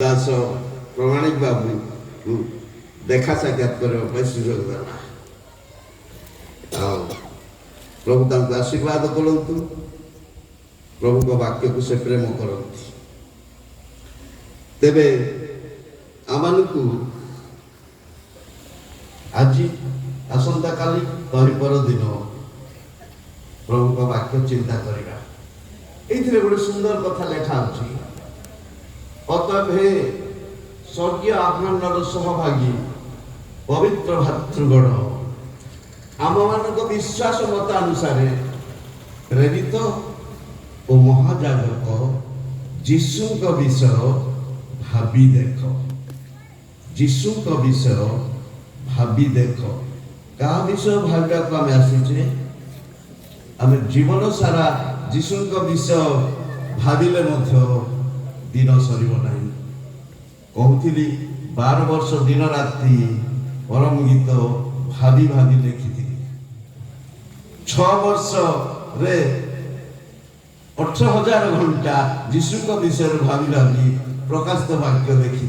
दास प्रमाणिक बाबू देखा साक्षात करने सुजोग देला प्रभु तक आशीर्वाद करतु प्रभु को वाक्य को से प्रेम करती तेबे आमान को आज आसंता काली पर दिन प्रभु को वाक्य चिंता करवा ये गोटे सुंदर कथा लेखा अच्छी अतएव हे स्वर्गीय आह्वान सहभागी पवित्र भातृगण आम मान विश्वास मतानुसार प्रेरित और महाजाजक जीशु विषय भावी देख जीशु विषय भावी देख क्या विषय भाविया को आम आसीचे आम जीवन सारा जीशु विषय भाविले दिन सर ना कहती 12 वर्ष दिन राति परम गीत भावी भावी लिखी 6 वर्ष रे 18,000 घंटा जीशु विषय भावी भावी प्रकाशित वाक्य लिखी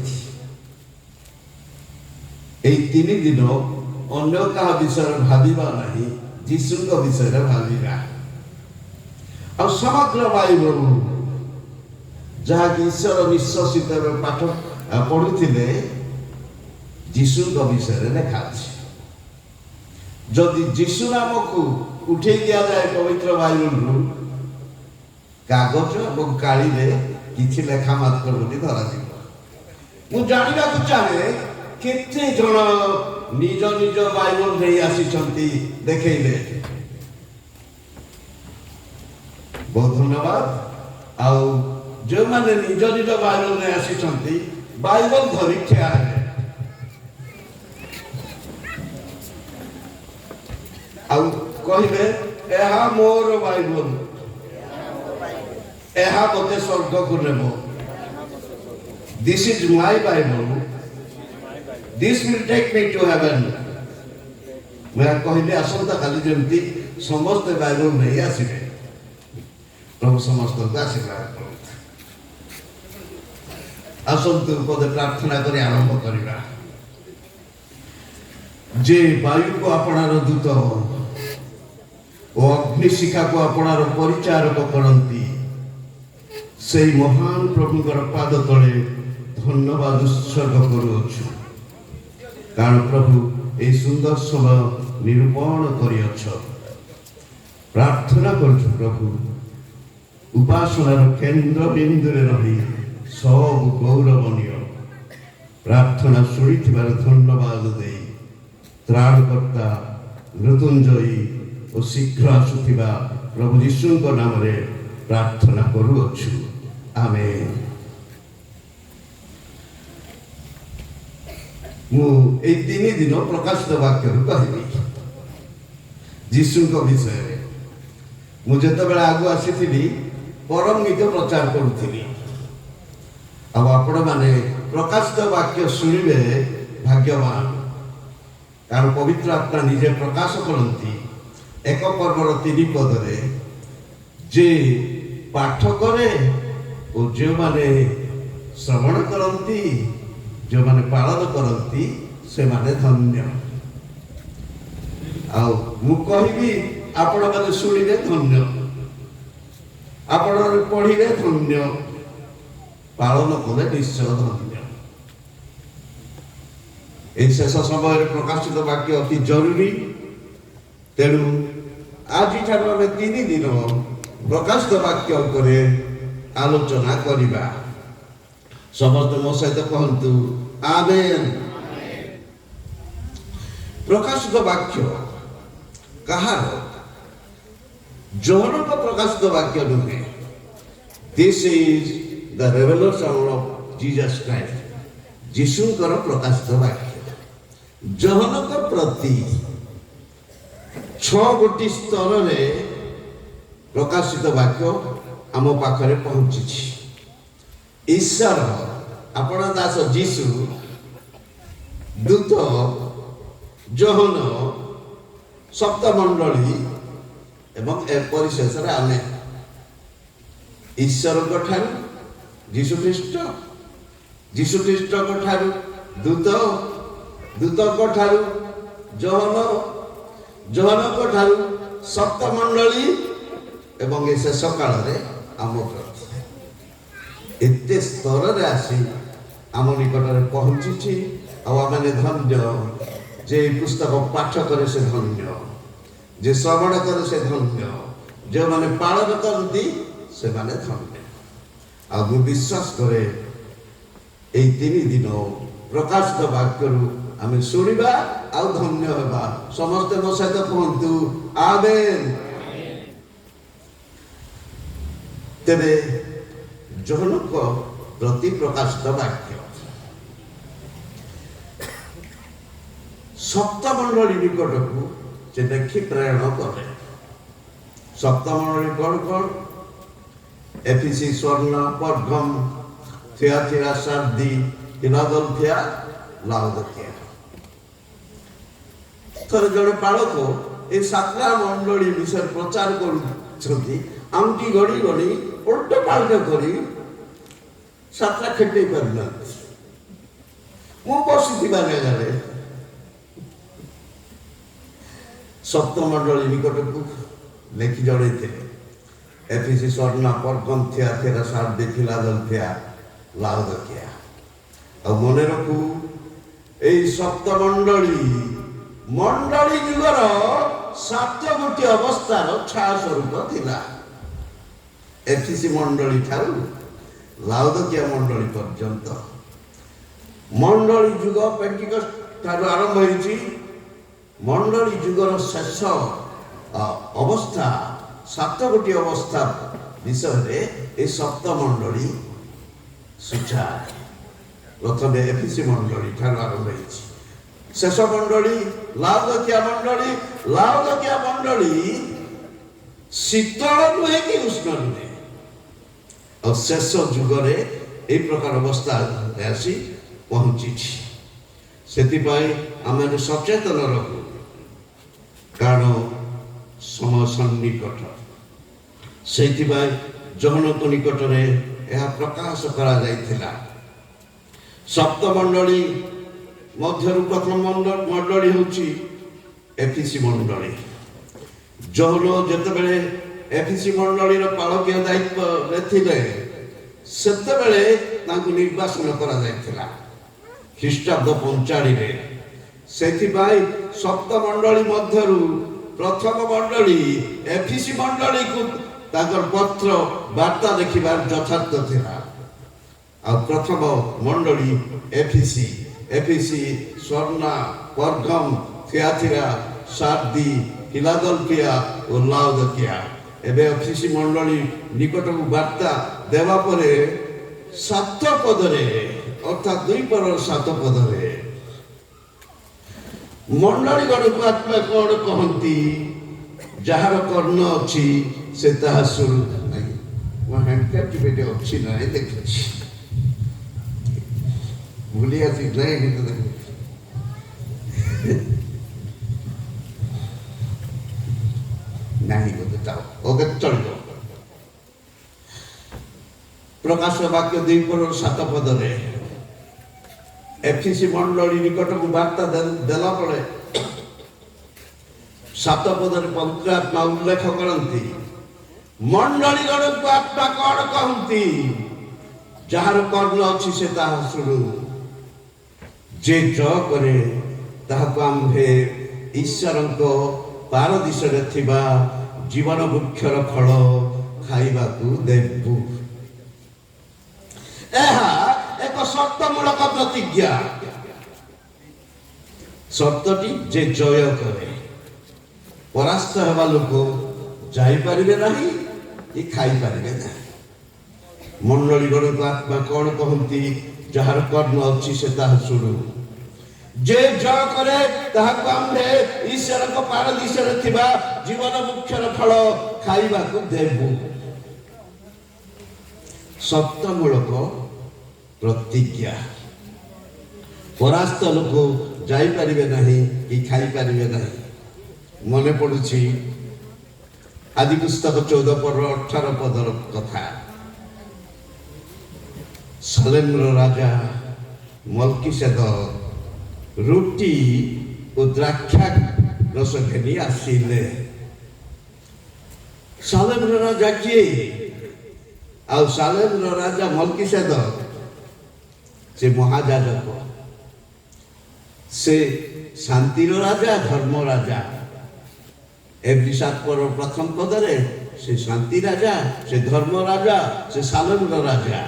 3 दिन अन्य क्या विषय भाविबा नहीं जीशु विषय भाविबा और समग्र बाइबल जहाँ कि ईश्वर विश्वसित पाठ पढ़ुले जीशु विषय लिखा जदि जीशु नाम को उठे दिया जाए पवित्र बाइबल कागज और काली किसी लेखा मात्र धरा मुझे जानवा चाहे केते जन निज निज बाइबल नहीं आसी देखले बहुत धन्यवाद आउ जो मैंने निज निज बाइबल में आसी बाइबल धरी ठिया कहे यह मोर बाइबल यह मत स्वर्ग को नेब this is my Bible this will take me to heaven मैं कहली आसंता काली जमती समस्त बाइबल नहीं आसबे प्रभु समस्त को आशीर्वाद आसंतु पद प्रार्थना कर आरंभ करवा जे वायु को आपणार दूत और अग्निशिखा को आपणार परिचारक करती से महान प्रभुकर पाद तले धन्यवाद उत्सर्ग करुछु कारण प्रभु ए सुंदर समय निरूपण करियछ प्रार्थना करछु प्रभु उपासनार केंद्र बिंदु रे रही सब गौरवनीय प्रार्थना शुणी धन्यवाद दे त्राणकर्ता मृत्युंजयी और शीघ्र आसुथिबा प्रभु यीशु नाम रे प्रार्थना करुछु आमेन मु ए 3 दिन प्रकाशित वाक्य कहबी यीशु विषय मुझे बेला आगु आसी परम गीत प्रचार करुଥିଲି अब आपण माने प्रकाशित वाक्य शुणिबे भाग्यवान कारण पवित्र आत्मा निजे प्रकाश करती 1 पर्वर 3 पदरे जे पाठ करे और जो माने श्रवण करती जो माने पालन करती से माने धन्य आउ मु कहबी आपण माने शुणिबे धन्य आपण पढ़िबे धन्य पालन कले निश्चय धन्य शेष समय प्रकाशित वाक्य अति जरूरी तेणु आज आम 3 दिन प्रकाशित वाक्य उपरे आलोचना करवा समस्त मो सहित कहतु आमेन प्रकाशित वाक्य कहार जौन को प्रकाशित वाक्य नुहे this is the revelation of Jesus Christ जीशुंकर प्रकाशित वाक्य जहनक प्रति 6 गोटी स्तर रे प्रकाशित वाक्य आम पाखरे पहुंची ईश्वर आपण दास जीशु दूत जहन सप्तमंडली एवं परिशेष आमे ईश्वर जीशु ख्रीस्ट ଯୀଶୁ ଖ୍ରୀଷ୍ଟଙ୍କ ଠାରୁ ଦୂତଙ୍କ ଠାରୁ ଯୋହନଙ୍କ ଠାରୁ ସପ୍ତ ମଣ୍ଡଳୀ ଏବଂ ଏ ଶେଷ କାଳରେ ଆମ ପ୍ରତି ଏତେ ସ୍ତରରେ ଆସି ଆମ ନିକଟରେ ପହଞ୍ଚିଛି। ଆଉ ଆମେ ଧନ୍ୟ ଯେ ଏହି ପୁସ୍ତକ ପାଠ କରେ ସେ ଧନ୍ୟ, ଯେ ଶ୍ରବଣ କରେ ସେ ଧନ୍ୟ, ଯେଉଁମାନେ ପାଳନ କରନ୍ତି ସେମାନେ ଧନ୍ୟ। ଆଉ ମୁଁ ବିଶ୍ୱାସ କରେ এই 3 ଦିନ ପ୍ରକାଶିତ ବାକ୍ୟରୁ ଆମେ ଶୁଣିବା ଆଉ ଧନ୍ୟ ହେବା। ସମସ୍ତେ ମୋ ସହିତ କୁହନ୍ତୁ ଆମେନ୍। ତେବେ ଯୋହନଙ୍କ ପ୍ରତି ପ୍ରକାଶିତ ବାକ୍ୟ ସପ୍ତମଣ୍ଡଳୀ ନିକଟକୁ ସେ ଲେଖି ପ୍ରେରଣ କରେ। ସପ୍ତମଣ୍ଡଳୀ କଣ କଣ? ଏଫିସି, ସ୍ମର୍ଣ୍ଣା, ପର୍ଗମ, ଥିଆତିରା, ସାର୍ଦି, ଫିଲାଦେଲଫିଆ, ଲାଉଦିକିଆ। ଥରେ ଜଣେ ପାଳକ এই 7ଟା ମଣ୍ଡଳୀ ବିଷୟରେ ପ୍ରଚାର କରୁଛନ୍ତି। ଆଙ୍ଗୁଠି ଗଡ଼ି ଗଡ଼ି ଓଲଟ ପାଲଟ କରି 7ଟା ଖେଟେଇ ପାରିନାହାନ୍ତି। ମୁଁ ବସିଥିବା ଜାଗାରେ ସପ୍ତମଣ୍ଡଳୀ ନିକଟକୁ ଲେଖି ଜଣେଇଥିଲେ ଏଫିସି, ସ୍ମର୍ଣ୍ଣା, ପର୍ଗମ, ଥିଆତିରା, ସାର୍ଦି, ଫିଲାଦେଲଫିଆ, ଲାଉଦିକିଆ। ଆଉ ମନେ ରଖୁ এই ସପ୍ତମଣ୍ଡଳୀ ମଣ୍ଡଳୀ ଯୁଗର 7ଗୋଟି ଅବସ୍ଥାର ଛାୟା ସ୍ୱରୂପ ଥିଲା। ଏଫିସି ମଣ୍ଡଳୀ ଠାରୁ ଲାଉଦିକିଆ ମଣ୍ଡଳୀ ପର୍ଯ୍ୟନ୍ତ ମଣ୍ଡଳୀ ଯୁଗ ପେଣ୍ଟିକଷ୍ଟ ଠାରୁ ଆରମ୍ଭ ହୋଇଛି। ମଣ୍ଡଳୀ ଯୁଗର ଶେଷ ଅବସ୍ଥା 7ଗୋଟି ଅବସ୍ଥା ବିଷୟରେ এই ସପ୍ତମଣ୍ଡଳୀ ସୂଚାଏ। ପ୍ରଥମେ ଏଫିସି ମଣ୍ଡଳୀ ଠାରୁ ଆରମ୍ଭ ହୋଇଛି। ଶେଷ ମଣ୍ଡଳୀ ଲାଉଦିକିଆ ମଣ୍ଡଳୀ। ଲାଉଦିକିଆ ମଣ୍ଡଳୀ ଶୀତଳ ନୁହେଁ କି ଉଷ୍ଣ ନୁହେଁ। ଆଉ ଶେଷ ଯୁଗରେ এই ପ୍ରକାର ଅବସ୍ଥାରେ ଆସି ପହଞ୍ଚିଛି। ସେଥିପାଇଁ ଆମେ ସଚେତନ ରହୁ, କାରଣ ସମୟ ସନ୍ନିକଟ। ସେଇଥିପାଇଁ ଯୋହନଙ୍କ ନିକଟରେ ଏହା ପ୍ରକାଶ କରାଯାଇଥିଲା। ସପ୍ତମଣ୍ଡଳୀ ମଧ୍ୟରୁ ପ୍ରଥମ ମଣ୍ଡଳୀ ହେଉଛି ଏଫିସି ମଣ୍ଡଳୀ। ଯୋହନ ଯେତେବେଳେ ଏଫିସି ମଣ୍ଡଳୀର ପାଳକୀୟ ଦାୟିତ୍ୱରେ ଥିଲେ ସେତେବେଳେ ତାଙ୍କୁ ନିର୍ବାସନ କରାଯାଇଥିଲା ଖ୍ରୀଷ୍ଟାବ୍ଦ 45ରେ। ସେଥିପାଇଁ ସପ୍ତମଣ୍ଡଳୀ ମଧ୍ୟରୁ ପ୍ରଥମ ମଣ୍ଡଳୀ ଏଫିସି ମଣ୍ଡଳୀକୁ ତାଙ୍କର ପତ୍ର ବାର୍ତ୍ତା ଦେଖିବାର ଯଥାର୍ଥ ଥିଲା। ଆଉ ପ୍ରଥମ ମଣ୍ଡଳୀ ଏଫିସି, ସ୍ମର୍ଣ୍ଣା, ପର୍ଗମ, ଥିଆତିରା, ସାର୍ଦି, ଫିଲାଦେଲଫିଆ ଓ ଲାଉଦିକିଆ। ଏବେ ଏଫିସି ମଣ୍ଡଳୀ ନିକଟକୁ ବାର୍ତ୍ତା ଦେବା ପରେ 7 ପଦରେ ଅର୍ଥାତ୍ 2 ପରର 7 ପଦରେ ମଣ୍ଡଳୀ ଗୁଡ଼ିକୁ ଆତ୍ମା କଣ କହନ୍ତି? ଯାହାର କର୍ଣ୍ଣ ଅଛି ସେ ତାହା ଶୁଣୁ। ନାହିଁ ମୋ ହ୍ୟାଣ୍ଡକାର୍ଟିଭ୍ ଏଠି ଅଛି ନାହିଁ, ଦେଖୁଛି ଭୁଲି ଆସି ନାହିଁ ନାହିଁ ବୋଧେ ଚାଲ ଓକେ ଚଳିବ। ପ୍ରକାଶ ବାକ୍ୟ 2 ପରର 7 ପଦରେ ଏଫିସି ମଣ୍ଡଳୀ ନିକଟକୁ ବାର୍ତ୍ତା ଦେଲା ବେଳେ 7 ପଦରେ ପବିତ୍ର ଆତ୍ମା ଉଲ୍ଲେଖ କରନ୍ତି ମଣ୍ଡଳୀ ଗୁଡ଼ିକୁ ଆତ୍ମା କଣ କହନ୍ତି? ଯାହାର କର୍ଣ୍ଣ ଅଛି ସେ ତାହା ଶୁଣୁ। ଯେ ଜୟ କରେ ତାହାକୁ ଆମ୍ଭେ ଈଶ୍ୱରଙ୍କ ପାରଦିଶରେ ଥିବା ଜୀବନ ବୃକ୍ଷର ଫଳ ଖାଇବାକୁ ଦେବୁ। ଏହା ଏକ ସର୍ତ୍ତମୂଳକ ପ୍ରତିଜ୍ଞା। ସର୍ତ୍ତଟି ଯେ ଜୟ କରେ, ପରାସ୍ତ ହେବା ଲୋକ ଯାଇପାରିବେ ନାହିଁ କି ଖାଇପାରିବେ ନାହିଁ। ମଣ୍ଡଳୀ ଗୁଡ଼ିକୁ ଆତ୍ମା କଣ କହନ୍ତି? ଯାହାର କର୍ଣ୍ଣ ଅଛି ସେ ତାହା ଶୁଣୁ। ଯେ ଜୟ କରେ ତାହାକୁ ଆମ୍ଭେ ଈଶ୍ୱରଙ୍କ ପାରଦିଶରେ ଥିବା ଜୀବନ ବୃକ୍ଷର ଫଳ ଖାଇବାକୁ ଦେବୁ। ସପ୍ତମୂଳକ ପ୍ରତିଜ୍ଞା। ପରାସ୍ତ ଲୋକ ଯାଇପାରିବେ ନାହିଁ କି ଖାଇପାରିବେ ନାହିଁ। ମନେ ପଡୁଛି ଆଦି ପୁସ୍ତକ 14 ପରର 18 ପଦର କଥା। ସାଲେମର ରାଜା ମଲ୍କିସେଦକ ରୁଟି ଓ ଦ୍ରାକ୍ଷା ରସ ଘେନି ଆସିଲେ। ସାଲେମର ରାଜା କିଏ? ଆଉ ସାଲେମର ରାଜା ମଲ୍କିସେଦକ ସେ ମହାଯାଜକ, ସେ ଶାନ୍ତିର ରାଜା, ଧର୍ମ ରାଜା। ଏଭ୍ରି 7 ପର ପ୍ରଥମ ପଦରେ ସେ ଶାନ୍ତି ରାଜା, ସେ ଧର୍ମ ରାଜା, ସେ ସାଲେମର ରାଜା।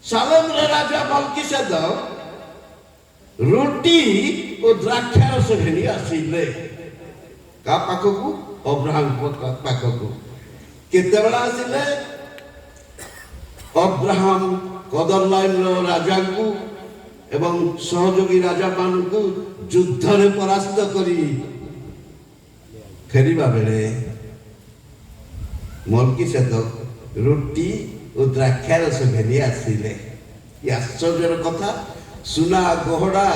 ସାଲେମର ରାଜା ମଲ୍କିସେଦକ ରୁଟି ଓ ଦ୍ରାକ୍ଷା ରସ ଘେନି ଆସିଲେ। କା ପାଖକୁ? ଅବ୍ରାହ୍ମଙ୍କ ପାଖକୁ। କେତେବେଳେ ଆସିଲେ? ଅବ୍ରାହ୍ମ କଦରଲାଇମର ରାଜାଙ୍କୁ ଏବଂ ସହଯୋଗୀ ରାଜାମାନଙ୍କୁ ଯୁଦ୍ଧରେ ପରାସ୍ତ କରି ଫେରିବା ବେଳେ ମଲ୍କିସେଦକ ରୁଟି ଓ ଦ୍ରାକ୍ଷା ରସ ଘେନି ଆସିଲେ। ଏ ଆଶ୍ଚର୍ଯ୍ୟର କଥା! ସୁନା ଗହଣା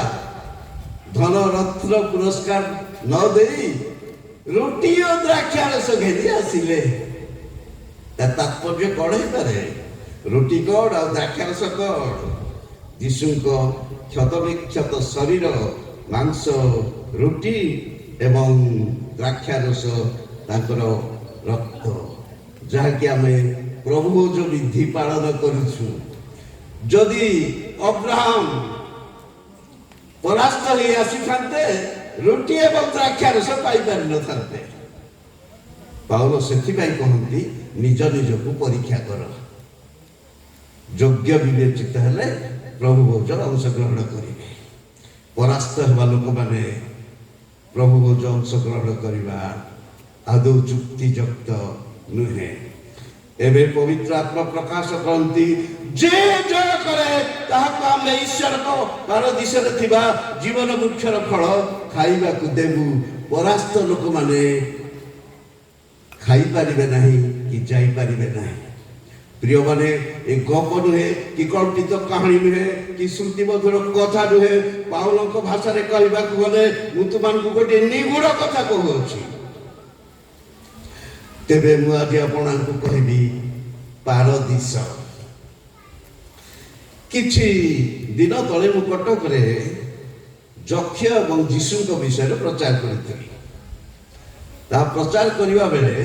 ଧନ ରତ୍ନ ପୁରସ୍କାର ନ ଦେଇ ରୁଟି ଓ ଦ୍ରାକ୍ଷା ରସ ଘେନି ଆସିଲେ। ତା ତାତ୍ପର୍ଯ୍ୟ କଣ ହେଇପାରେ? ରୁଟି କଣ ଆଉ ଦ୍ରାକ୍ଷା ରସ କଣ? ଯୀଶୁଙ୍କ କ୍ଷତ ବିକ୍ଷତ ଶରୀର, ମାଂସ, ରୁଟି ଏବଂ ଦ୍ରାକ୍ଷା ରସ ତାଙ୍କର ରକ୍ତ, ଯାହାକି ଆମେ ପ୍ରଭୁ ଭୋଜ ବିଧି ପାଳନ କରୁଛୁ। ଯଦି ଅବ୍ରାହ୍ମ ପରାସ୍ତ ହେଇ ଆସିଥାନ୍ତେ, ରୁଟି ଏବଂ ଦ୍ରାକ୍ଷା ରସ ପାଇପାରିନଥାନ୍ତେ। ପାଉଲ ସେଥିପାଇଁ କହନ୍ତି, ନିଜ ନିଜକୁ ପରୀକ୍ଷା କର, ଯୋଗ୍ୟ ବିବେଚିତ ହେଲେ ପ୍ରଭୁ ଭୋଜରେ ଅଂଶଗ୍ରହଣ କରିବେ। ପରାସ୍ତ ହେବା ଲୋକମାନେ ପ୍ରଭୁ ଭୋଜ ଅଂଶଗ୍ରହଣ କରିବା ଆଦୌ ଯୁକ୍ତିଯୁକ୍ତ ନୁହେଁ। ଏବେ ପବିତ୍ର ଆତ୍ମା ପ୍ରକାଶ କରନ୍ତି, ଯେ ଜୟ କରେ ତାହାକୁ ଆମେ ଈଶ୍ୱରଙ୍କ ପାରଦୀସରେ ଥିବା ଜୀବନ ବୃକ୍ଷର ଫଳ ଖାଇବାକୁ ଦେବୁ। ପରାସ୍ତ ଲୋକମାନେ ଖାଇପାରିବେ ନାହିଁ କି ଯାଇପାରିବେ ନାହିଁ। ପ୍ରିୟମାନେ, ଏ ଗପ ନୁହେଁ କି କଳ୍ପିତ କାହାଣୀ ନୁହେଁ କି ଶ୍ରୁତିମଧୁର କଥା ନୁହେଁ। ପାଉଲଙ୍କ ଭାଷାରେ କହିବାକୁ ଗଲେ ମୁଁ ତୁମମାନଙ୍କୁ ଗୋଟିଏ ନିଗୁଡ କଥା କହୁଅଛି। ତେବେ ମୁଁ ଆଜି ଆପଣଙ୍କୁ କହିବି ପାରଦୀସ। କିଛି ଦିନ ତଳେ ମୁଁ କଟକରେ ଯକ୍ଷ ଏବଂ ଯୀଶୁଙ୍କ ବିଷୟରେ ପ୍ରଚାର କରିଥିଲି। ତାହା ପ୍ରଚାର କରିବା ବେଳେ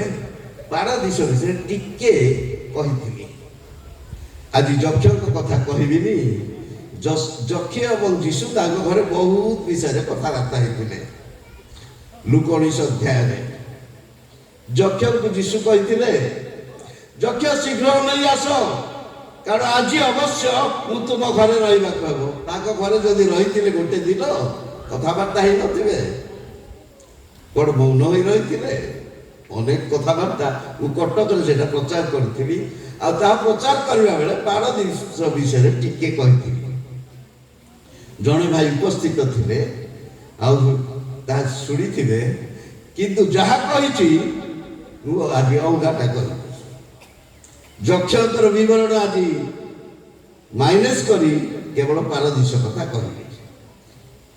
ପାରଦୀସ ବିଷୟରେ ଟିକେ କହିଥିଲି। ଆଜି ଯକ୍ଷଙ୍କ କଥା କହିବିନି। ଯକ୍ଷ ଏବଂ ଯୀଶୁ ତାଙ୍କ ଘରେ ବହୁତ ବିଷୟରେ କଥାବାର୍ତ୍ତା ହେଇଥିଲେ। ଲୁକ 19 ଅଧ୍ୟାୟରେ ଯକ୍ଷଙ୍କୁ ଯୀଶୁ କହିଥିଲେ, ଯକ୍ଷ ଶୀଘ୍ର ନେଇ ଆସ, କାରଣ ଆଜି ଅବଶ୍ୟ ମୁଁ ତୁମ ଘରେ ରହିବାକୁ ହେବ। ତାଙ୍କ ଘରେ ଯଦି ରହିଥିଲେ ଗୋଟେ ଦିନ କଥାବାର୍ତ୍ତା ହେଇନଥିବେ, କଣ ମୌନ ହୋଇ ରହିଥିଲେ? ଅନେକ କଥାବାର୍ତ୍ତା ମୁଁ କଟକରେ ସେଟା ପ୍ରଚାର କରିଥିଲି। ଆଉ ତାହା ପ୍ରଚାର କରିବା ବେଳେ ପାରଦୀସ ବିଷୟରେ ଟିକେ କହିଥିଲି। ଜଣେ ଭାଇ ଉପସ୍ଥିତ ଥିଲେ, ଆଉ ତାହା ଶୁଣିଥିବେ। କିନ୍ତୁ ଯାହା କହିଛି ମୁଁ ଆଜି ଅଲଗାଟା କହିବି। ଯକ୍ଷଙ୍କର ବିବରଣ ଆଜି ମାଇନସ୍ କରି କେବଳ ପାରଦୀସ କଥା କହିବି।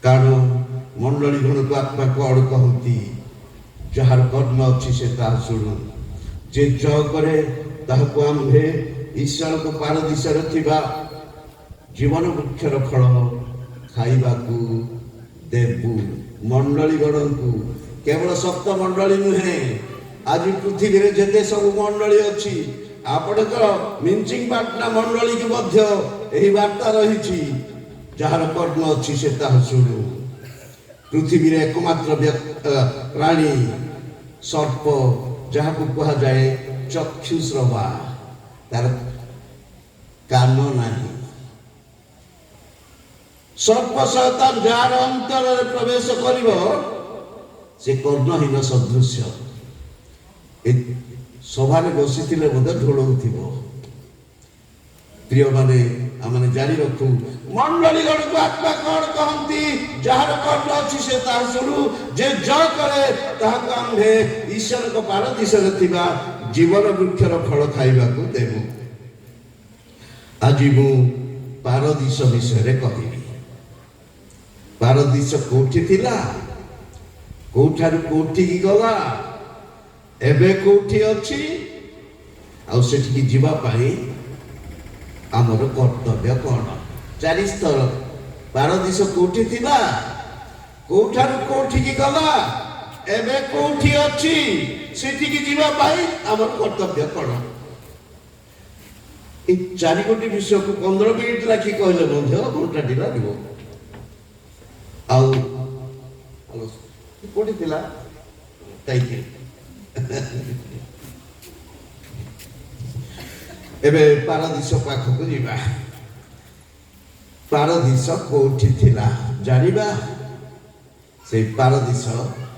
କାରଣ ମଣ୍ଡଳୀ ଗଣକୁ ଆତ୍ମା କଣ କହନ୍ତି, ଯାହାର କର୍ମ ଅଛି ସେ ତାହା ଶୁଣୁ। ଯେ ଜୟ କରେ ତାହାକୁ ଆମ୍ଭେ ଈଶ୍ୱରଙ୍କ ପାରଦୀସରେ ଥିବା ଜୀବନ ବୃକ୍ଷର ଫଳ ଖାଇବାକୁ ଦେବୁ। ମଣ୍ଡଳୀ ଗଣକୁ, କେବଳ ସପ୍ତ ମଣ୍ଡଳୀ ନୁହେଁ, ଆଜି ପୃଥିବୀରେ ଯେତେ ସବୁ ମଣ୍ଡଳୀ ଅଛି, ଆପଣଙ୍କର ମିଞ୍ଚିଂପାଟନା ମଣ୍ଡଳୀକୁ ମଧ୍ୟ ଏହି ବାର୍ତ୍ତା ରହିଛି। ଯାହାର କର୍ମ ଅଛି ସେ ତାହା ଶୁଣୁ। ପୃଥିବୀରେ ଏକମାତ୍ର ପ୍ରାଣୀ ସର୍ପ, ଯାହାକୁ କୁହାଯାଏ ଚକ୍ଷୁଶ୍ରବା, ତାର କାନ ନାହିଁ। ସର୍ପ ଶୟତାନ ଯାହାର ଅନ୍ତରରେ ପ୍ରବେଶ କରିବ ସେ କର୍ଣ୍ଣହୀନ ସଦୃଶ୍ୟ। ସଭାରେ ବସିଥିଲେ ବୋଧେ ଢୋଳଉଥିବ। ପ୍ରିୟମାନେ, ଆମେ ଜାଣି ରଖୁ, ମଣ୍ଡଳୀ ଗଣକୁ ଆତ୍ମା କଣ କହନ୍ତି, ଯାହାର କର୍ମ ଅଛି ସେ ତାହା ଶୁଣୁ। ଯେ ଜୟ କରେ ତାହାକୁ ଆମ୍ଭେ ଈଶ୍ୱରଙ୍କ ପାରଦୀସରେ ଥିବା ଜୀବନ ବୃକ୍ଷର ଫଳ ଖାଇବାକୁ ଦେବୁ। ଆଜି ମୁଁ ପାରଦୀସ ବିଷୟରେ କହିବି। ପାରଦୀସ କୋଉଠି ଥିଲା, କୋଉଠାରୁ କୋଉଠିକି ଗଲା, ଏବେ କୋଉଠି ଅଛି, ଆଉ ସେଠିକି ଯିବା ପାଇଁ ଆମର କର୍ତ୍ତବ୍ୟ କଣ? ଚାରି ସ୍ତର। ପାରଦୀଶ କୋଉଠି ଥିଲା, କୋଉଠାରୁ କୋଉଠିକି ଗଲା, ଏବେ କୋଉଠି ଅଛି, ସେଠିକି ଯିବା ପାଇଁ ଆମର କର୍ତ୍ତବ୍ୟ କଣ? এই ଚାରିଗୋଟି ବିଷୟକୁ 15 ମିନିଟ୍ ଲାଖି କହିଲେ ମଧ୍ୟ ଘଣ୍ଟାଟି ଲାଗିବ। ଆଉ କୋଉଠି ଥିଲା ଏବେ ପାରଦୀଶ ପାଖକୁ ଯିବା। ପାରଦୀଶ କୋଉଠି ଥିଲା ଜାଣିବା। ସେଇ ପାରଦୀଶ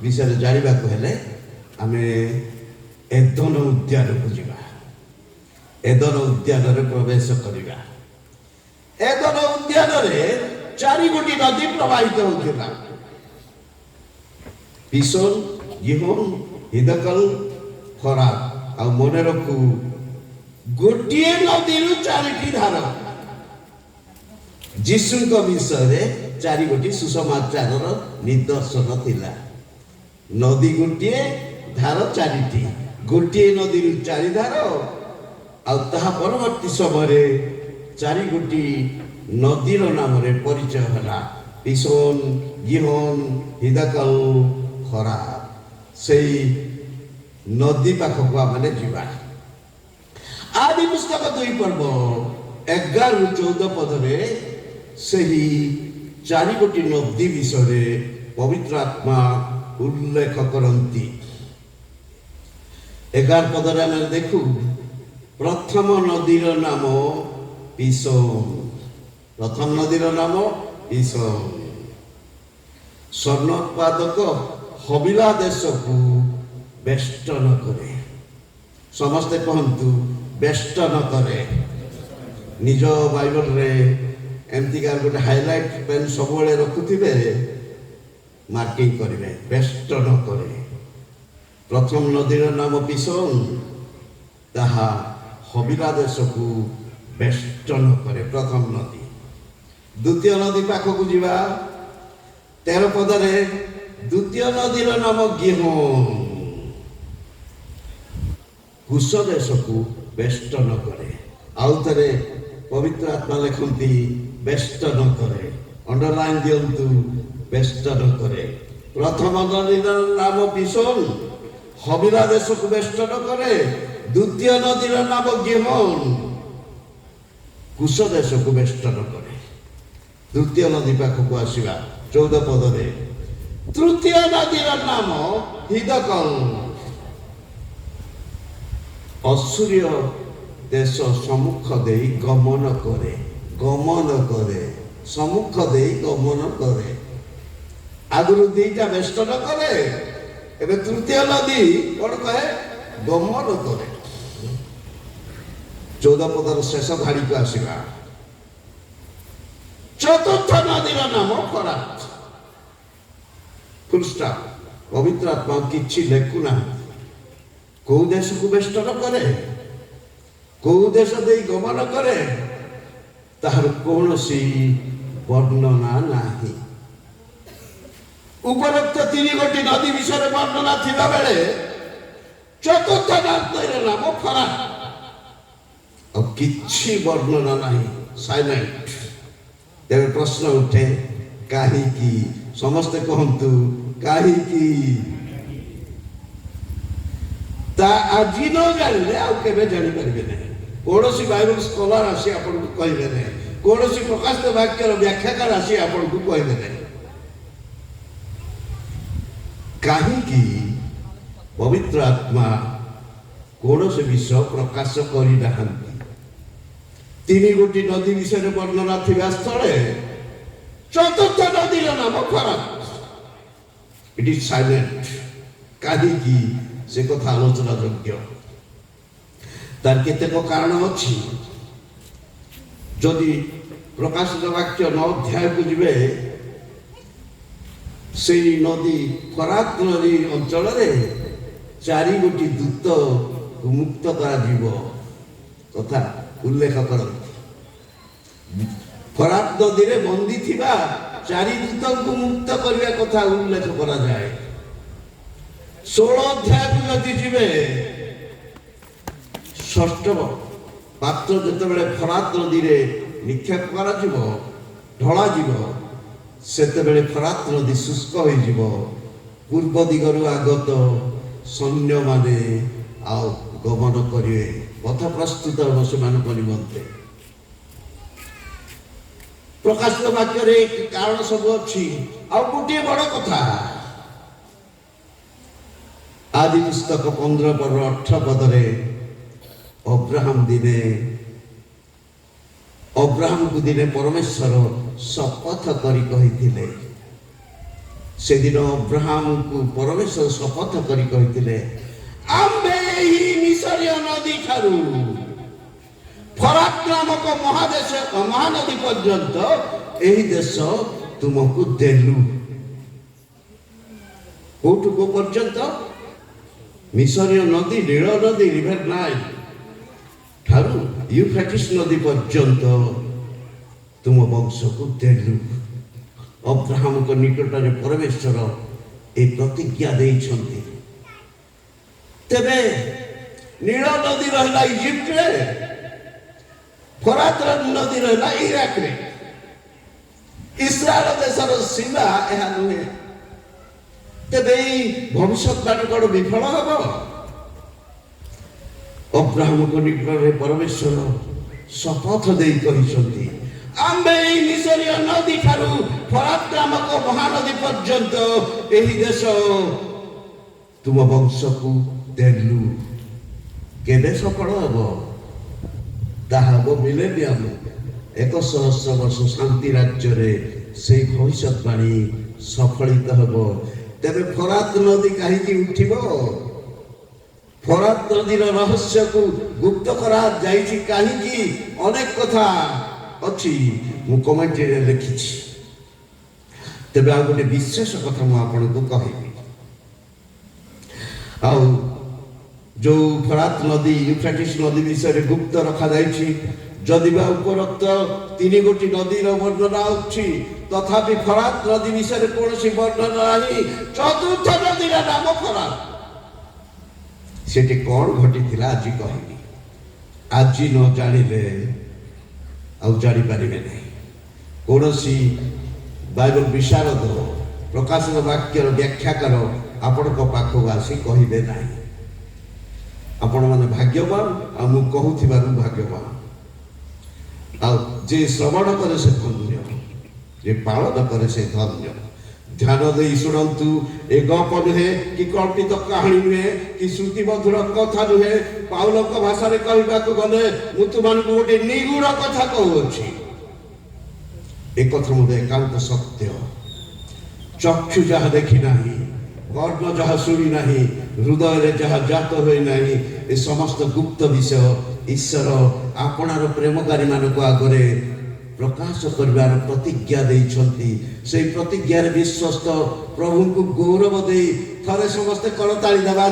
ବିଷୟରେ ଜାଣିବାକୁ ହେଲେ ଆମେ ଏଦନ ଉଦ୍ୟାନକୁ ଯିବା। ଏଦନ ଉଦ୍ୟାନରେ ପ୍ରବେଶ କରିବା। ଏଦନ ଉଦ୍ୟାନରେ 4 ଗୋଟି ନଦୀ ପ୍ରବାହିତ ହେଉଥିଲା। ପିସୋନ, ଗିହୋନ, ହିଦକଲ, ଫରାତ। ଆଉ ମନେ ରଖୁ, ଗୋଟିଏ ନଦୀରୁ 4ଟି ଧାର। ଯୀଶୁଙ୍କ ବିଷୟରେ 4 ଗୋଟି ସୁସମାଚାରର ନିଦର୍ଶନ ଥିଲା। ନଦୀ ଗୋଟିଏ, ଧାର 4ଟି। ଗୋଟିଏ ନଦୀରୁ 4 ଧାର। ଆଉ ତାହା ପରବର୍ତ୍ତୀ ସମୟରେ 4 ଗୋଟି ନଦୀର ନାମରେ ପରିଚୟ ହେଲା। ପିସୋନ, ଗିହୋନ, ହିଦକଲ, ଫରାତ। ସେଇ ନଦୀ ପାଖକୁ ଆମେ ଯିବା। ଆଦି ପୁସ୍ତକ 2 ପର୍ବ 11-14 ପଦରେ ସେହି 4 ଗୋଟି ନଦୀ ବିଷୟରେ ପବିତ୍ର ଆତ୍ମା ଉଲ୍ଲେଖ କରନ୍ତି। 11 ପଦରେ ଆମେ ଦେଖୁ, ପ୍ରଥମ ନଦୀର ନାମ ପିସୋନ। ପ୍ରଥମ ନଦୀର ନାମ ପିସୋନ। ସ୍ୱର୍ଣ୍ଣ ଉତ୍ପାଦକ ହବିଲା ଦେଶକୁ ବେଷ୍ଟନ କରେ। ସମସ୍ତେ କହନ୍ତୁ, ବେଷ୍ଟନ କରେ। ନିଜ ବାଇବଲରେ ଏମିତିକା ଗୋଟେ ହାଇଲାଇଟ ପେନ୍ ସବୁବେଳେ ରଖୁଥିବେ, ମାର୍କିଂ କରିବେ, ବେଷ୍ଟନ କରେ। ପ୍ରଥମ ନଦୀର ନାମ ପିସୋନ, ତାହା ହବିଲା ଦେଶକୁ ବେଷ୍ଟନ କରେ। ପ୍ରଥମ ନଦୀ। ଦ୍ୱିତୀୟ ନଦୀ ପାଖକୁ ଯିବା। 13 ପଦରେ ଦ୍ୱିତୀୟ ନଦୀର ନାମ ଗିହୋନ। କୁଶ ଦେଶକୁ ବେଷ୍ଟନ କରେ। ଆଉ ଥରେ ପବିତ୍ର ଆତ୍ମା ଲେଖନ୍ତି, ବେଷ୍ଟନ କରେ। ଅଣ୍ଡରଲାଇନ ଦିଅନ୍ତୁ, ବେଷ୍ଟନ କରେ। ପ୍ରଥମ ନଦୀର ନାମ ପିସୋନ, ହବିଲା ଦେଶକୁ ବେଷ୍ଟନ କରେ। ଦ୍ୱିତୀୟ ନଦୀର ନାମ ଗିହୋନ, କୁଶ ଦେଶକୁ ବେଷ୍ଟନ କରେ। ତୃତୀୟ ନଦୀ ପାଖକୁ ଆସିବା। 14 ପଦରେ ତୃତୀୟ ନଦୀର ନାମ ହିଦକଲ। ଅସୁରୀୟ ଦେଶ ସମ୍ମୁଖ ଦେଇ ଗମନ କରେ। ଗମନ କରେ, ସମ୍ମୁଖ ଦେଇ ଗମନ କରେ। ଆଗରୁ 2ଟା ବେଷ୍ଟନ କରେ, ଏବେ ତୃତୀୟ ନଦୀ କଣ କରେ? ଗମନ କରେ। 14 ପଦର ଶେଷ ଧାଡ଼ିକୁ ଆସିବା। ଚତୁର୍ଥ ନଦୀର ନାମ ଫରାତ। ଫୁଲ ଷ୍ଟପ। ପବିତ୍ର ଆତ୍ମା କିଛି ଲେଖୁନାହାନ୍ତି। କୋଉ ଦେଶକୁ ବେଷ୍ଟନ କରେ, କୋଉ ଦେଶ ଦେଇ ଗମନ କରେ, ତାହାର କୌଣସି ବର୍ଣ୍ଣନା ନାହିଁ। ଉପରୋକ୍ତ 3 ଗୋଟି ନଦୀ ବିଷୟରେ ବର୍ଣ୍ଣନା ଥିବା ବେଳେ ଚତୁର୍ଥ ନଦୀର ନାମ ଫରାତ। ଆଉ କିଛି ବର୍ଣ୍ଣନା ନାହିଁ, ସାଇଲେଣ୍ଟ। ତେବେ ପ୍ରଶ୍ନ ଉଠେ, କାହିଁକି? ସମସ୍ତେ କହନ୍ତୁ, କାହିଁକି? ତା ଆଜି ନ ଜାଣିଲେ ଆଉ କେବେ ଜାଣିପାରିବେ ନାହିଁ। କୌଣସି ବାଇବଲ ସ୍କଲାର ଆସି ଆପଣଙ୍କୁ କହିବେ ନାହିଁ, କୌଣସି ପ୍ରକାଶିତ ବାକ୍ୟର ବ୍ୟାଖ୍ୟାକାର ଆସି ଆପଣଙ୍କୁ କହିବେ ନାହିଁ। କାହିଁକି? ପବିତ୍ର ଆତ୍ମା କୌଣସି ବିଷୟ ପ୍ରକାଶ କରିନାହାନ୍ତି। 3 ଗୋଟି ନଦୀ ବିଷୟରେ ବର୍ଣ୍ଣନା ଥିବା ସ୍ଥଳେ ଚତୁର୍ଥ ନଦୀର ନାମ ଫରାତ। ଇଟ୍ ଇଜ ସାଇଲେଣ୍ଟ। କାହିଁକି? ସେ କଥା ଆଲୋଚନା ଯୋଗ୍ୟ। ତାର କେତେକ କାରଣ ଅଛି। ଯଦି ପ୍ରକାଶିତ ବାକ୍ୟ 9 ଅଧ୍ୟାୟକୁ ଯିବେ, ସେହି ନଦୀ ଫରାତ ନଦୀ ଅଞ୍ଚଳରେ 4 ଗୋଟି ଦୂତକୁ ମୁକ୍ତ କରାଯିବ କଥା ଉଲ୍ଲେଖ କରନ୍ତି। ଫରାତ ନଦୀରେ ବନ୍ଦୀ ଥିବା 4 ଦୂତଙ୍କୁ ମୁକ୍ତ କରିବା କଥା ଉଲ୍ଲେଖ କରାଯାଏ। 16 ଅଧ୍ୟାୟକୁ ଯଦି ଯିବେ, ଷଷ୍ଠ ପାତ୍ର ଯେତେବେଳେ ଫରାତ ନଦୀରେ ନିକ୍ଷେପ କରାଯିବ, ଢଳାଯିବ ସେତେବେଳେ ଫରାତ ନଦୀ ଶୁଷ୍କ ହୋଇଯିବ। ପୂର୍ବ ଦିଗରୁ ଆଗତ ସୈନ୍ୟମାନେ ଆଉ ଗମନ କରିବେ, ପଥ ପ୍ରସ୍ତୁତ ହେବ ସେମାନଙ୍କ ନିମନ୍ତେ। ପ୍ରକାଶିତ ବାକ୍ୟରେ କାରଣ ସବୁ ଅଛି। ଆଉ ଗୋଟିଏ ବଡ଼ କଥା, ଆଦି ପୁସ୍ତକ 15 ପର୍ବର 18 ପଦରେ ଅବ୍ରାହମକୁ ଦିନେ ପରମେଶ୍ୱର ଶପଥ କରି କହିଥିଲେ। ସେଦିନ ଅବ୍ରାହମକୁ ପରମେଶ୍ୱର ଶପଥ କରି କହିଥିଲେ, ଆମ୍ଭେ ଏହି ମିଶରୀୟ ନଦୀ ଠାରୁ ଫରାତ ନାମକ ମହାନଦୀ ପର୍ଯ୍ୟନ୍ତ ଏହି ଦେଶ ତୁମକୁ ଦେଲୁ। କୋଉଠୁ କୋଉ ପର୍ଯ୍ୟନ୍ତ? ମିଶରୀୟ ନଦୀ, ନୀଳ ନଦୀ, ରିଭର ନାଇଲ ଠାରୁ ୟୁଫ୍ରେଟିସ୍ ନଦୀ ପର୍ଯ୍ୟନ୍ତ ତୁମ ବଂଶକୁ ଦେଲୁ। ଅବ୍ରାହମଙ୍କ ନିକଟରେ ପରମେଶ୍ୱର ଏହି ପ୍ରତିଜ୍ଞା ଦେଇଛନ୍ତି। ତେବେ ନୀଳ ନଦୀ ରହିଲା ଇଜିପ୍ଟରେ, ଫରାତ ନଦୀ ରହିଲା ଇରାକରେ। ଇସ୍ରାଏଲ ଦେଶର ସୀମା ଏହା ନୁହେଁ। ତେବେ ଏହି ଭବିଷ୍ୟତବାଣୀ କଣ ବିଫଳ ହେବ? ଅବ୍ରାହମଙ୍କ ନିକଟରେ ପରମେଶ୍ୱର ଶପଥ ଦେଇ କହିଛନ୍ତି, ଆମ୍ଭେ ଏହି ମିଶରୀୟ ନଦୀ ଠାରୁ ଫରାତ ନାମକ ମହାନଦୀ ପର୍ଯ୍ୟନ୍ତ ଏହି ଦେଶ ତୁମ ବଂଶକୁ ଦେଲୁ। କେବେ ସଫଳ ହେବ? ତାହା ହେବ ମିଲେନିୟମ, 1,000 ବର୍ଷ ଶାନ୍ତି ରାଜ୍ୟରେ ସେଇ ଭବିଷ୍ୟତବାଣୀ ସଫଳିତ ହେବ। ତେବେ ଫରାତ ନଦୀ କାହିଁକି ଉଠିବ? ଫରାତ ନଦୀର ରହସ୍ୟକୁ ଗୁପ୍ତ କରାଯାଇଛି କାହିଁକି? ଅନେକ କଥା ଅଛି, ମୁଁ କମେଣ୍ଟରେ ଲେଖିଛି। ତେବେ ଆଉ ଗୋଟେ ବିଶେଷ କଥା ମୁଁ ଆପଣଙ୍କୁ କହିବି। ଆଉ ଯୋଉ ଫରାତ ନଦୀ, ୟୁଫ୍ରେଟିସ୍ ନଦୀ ବିଷୟରେ ଗୁପ୍ତ ରଖାଯାଇଛି, ଯଦି ବା ଉପରୋକ୍ତ 3 ଗୋଟି ନଦୀର ବର୍ଣ୍ଣନା ଅଛି, ତଥାପି ଫରାତ ନଦୀ ବିଷୟରେ କୌଣସି ବର୍ଣ୍ଣନା ନାହିଁ। ଚତୁର୍ଥ ନଦୀର ନାମ ଫରାତ। ସେଠି କଣ ଘଟିଥିଲା ଆଜି କହିବି। ଆଜି ନ ଜାଣିଲେ ଆଉ ଜାଣିପାରିବେ ନାହିଁ। କୌଣସି ବାଇବଲ ବିଶାରଦ, ପ୍ରକାଶିତ ବାକ୍ୟର ବ୍ୟାଖ୍ୟାକାର ଆପଣଙ୍କ ପାଖକୁ ଆସି କହିବେ ନାହିଁ। ଆପଣମାନେ ଭାଗ୍ୟବାନ, ଆଉ ମୁଁ କହୁଥିବାରୁ ଭାଗ୍ୟବାନ। ଆଉ ଯେ ଶ୍ରବଣ କରେ ସେ ଧନ୍ୟ, ଯେ ପାଳନ କରେ ସେ ଧନ୍ୟ। ଧ୍ୟାନ ଦେଇ ଶୁଣନ୍ତୁ, ଏ ଗପ ନୁହେଁ କି କଳ୍ପିତ କାହାଣୀ ନୁହେଁ କି ଶ୍ରୁତି ମଧୁର କଥା ନୁହେଁ। ପାଉଲଙ୍କ ଭାଷାରେ କହିବାକୁ ଗଲେ ମୁଁ ତୁମମାନଙ୍କୁ ଗୋଟେ ନିଗୁଡ କଥା କହୁଅଛି। ଏ କଥା ମଧ୍ୟ ଏକାନ୍ତ ସତ୍ୟ। ଚକ୍ଷୁ ଯାହା ଦେଖି ନାହିଁ, କର୍ଣ୍ଣ ଯାହା ଶୁଣି ନାହିଁ, ହୃଦୟରେ ଯାହା ଜାତ ହୋଇ ନାହିଁ, ଏ ସମସ୍ତ ଗୁପ୍ତ ବିଷୟ ଈଶ୍ୱର ଆପଣାର ପ୍ରେମକାରୀମାନଙ୍କ ଆଗରେ ପ୍ରକାଶ କରିବାର ପ୍ରତିଜ୍ଞା ଦେଇଛନ୍ତି। ସେଇ ପ୍ରତିଜ୍ଞାରେ ବିଶ୍ୱସ୍ତ ପ୍ରଭୁଙ୍କୁ ଗୌରବ ଦେଇ ଥରେ ସମସ୍ତେ କରତାଳି ଦେବା।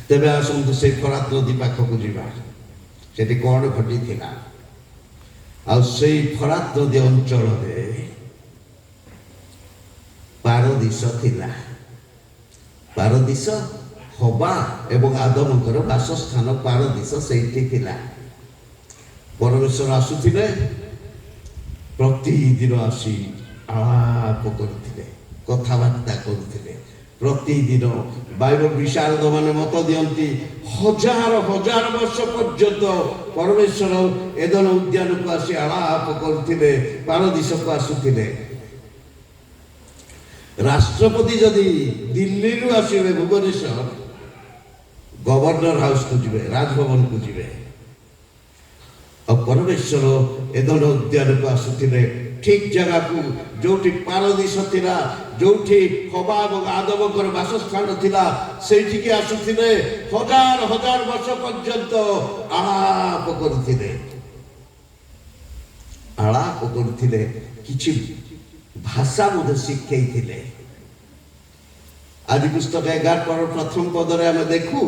ତେବେ ଆସନ୍ତୁ ସେଇ ଫରାତ ନଦୀ ପାଖକୁ ଯିବା। ସେଠି କଣ ଘଟିଥିଲା? ଆଉ ସେଇ ଫରାତ ନଦୀ ଅଞ୍ଚଳରେ ପାରଦୀସ ଥିଲା। ପାରଦୀସ ହବା ଏବଂ ଆଦମଙ୍କର ବାସସ୍ଥାନ ପାରଦୀସ ସେଇଠି ଥିଲା। ପରମେଶ୍ୱର ଆସୁଥିଲେ, ପ୍ରତିଦିନ ଆସି ଆଳାପ କରୁଥିଲେ, କଥାବାର୍ତ୍ତା କରୁଥିଲେ। ପ୍ରତିଦିନ ବାଇବଲ ବିଶାରଦ ମାନେ ମତ ଦିଅନ୍ତି, ହଜାର ହଜାର ବର୍ଷ ପର୍ଯ୍ୟନ୍ତ ପରମେଶ୍ୱର ଏଦନ ଉଦ୍ୟାନକୁ ଆସି ଆଳାପ କରୁଥିଲେ, ପାରଦୀସକୁ ଆସୁଥିଲେ। ରାଷ୍ଟ୍ରପତି ଯଦି ଦିଲ୍ଲୀରୁ ଆସିବେ ଭୁବନେଶ୍ୱର, ଗଭର୍ଣ୍ଣର ହାଉସକୁ ଯିବେ, ରାଜଭବନକୁ ଯିବେ। ଆଉ ପରମେଶ୍ୱର ଏଦନ ଉଦ୍ୟାନକୁ ଆସୁଥିଲେ, ଠିକ ଜାଗାକୁ ଯୋଉଠି ପାରଦୀସ ଥିଲା, ଯୋଉଠି ହବା ଏବଂ ଆଦମଙ୍କର ବାସସ୍ଥାନ ଥିଲା, ସେଇଠିକି ଆସୁଥିଲେ। ହଜାର ହଜାର ବର୍ଷ ପର୍ଯ୍ୟନ୍ତ ଆଳାପ କରୁଥିଲେ, ଆଳାପ କରୁଥିଲେ। କିଛି ଭାଷା ମଧ୍ୟ ଶିଖେଇଥିଲେ। ଆଦି ପୁସ୍ତକ 11 ପର୍ବର 1ମ ପଦରେ ଆମେ ଦେଖୁ,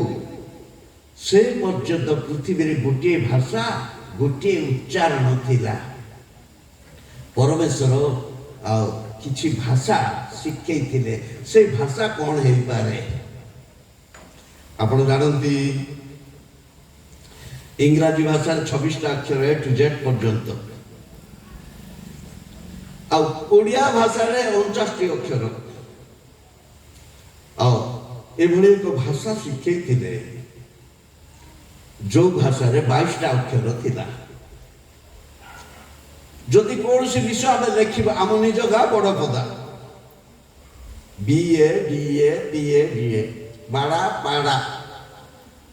ସେ ପର୍ଯ୍ୟନ୍ତ ପୃଥିବୀରେ ଗୋଟିଏ ଭାଷା, ଗୋଟିଏ ଉଚ୍ଚାରଣ ଥିଲା। ପରମେଶ୍ୱର ଆଉ କିଛି ଭାଷା ଶିଖେଇଥିଲେ। ସେଇ ଭାଷା କଣ ହେଇପାରେ? ଆପଣ ଜାଣନ୍ତି, ইংরাজী ভাষার 26টা অক্ষর A to Z পর্যন্ত ଆଉ ଓଡ଼ିଆ ଭାଷାରେ 49ଟି ଅକ୍ଷର ଆଉ ଏଭଳି ଏକ ଭାଷା ଶିଖେଇଥିଲେ ଯୋଉ ଭାଷାରେ 22ଟା ଅକ୍ଷର ଥିଲା। ଯଦି କୌଣସି ବିଷୟ ଆମେ ଲେଖିବା ଆମ ନିଜ ଗାଁ Badapada BA DA BA DA ବାଡ଼ା ପାଡ଼ା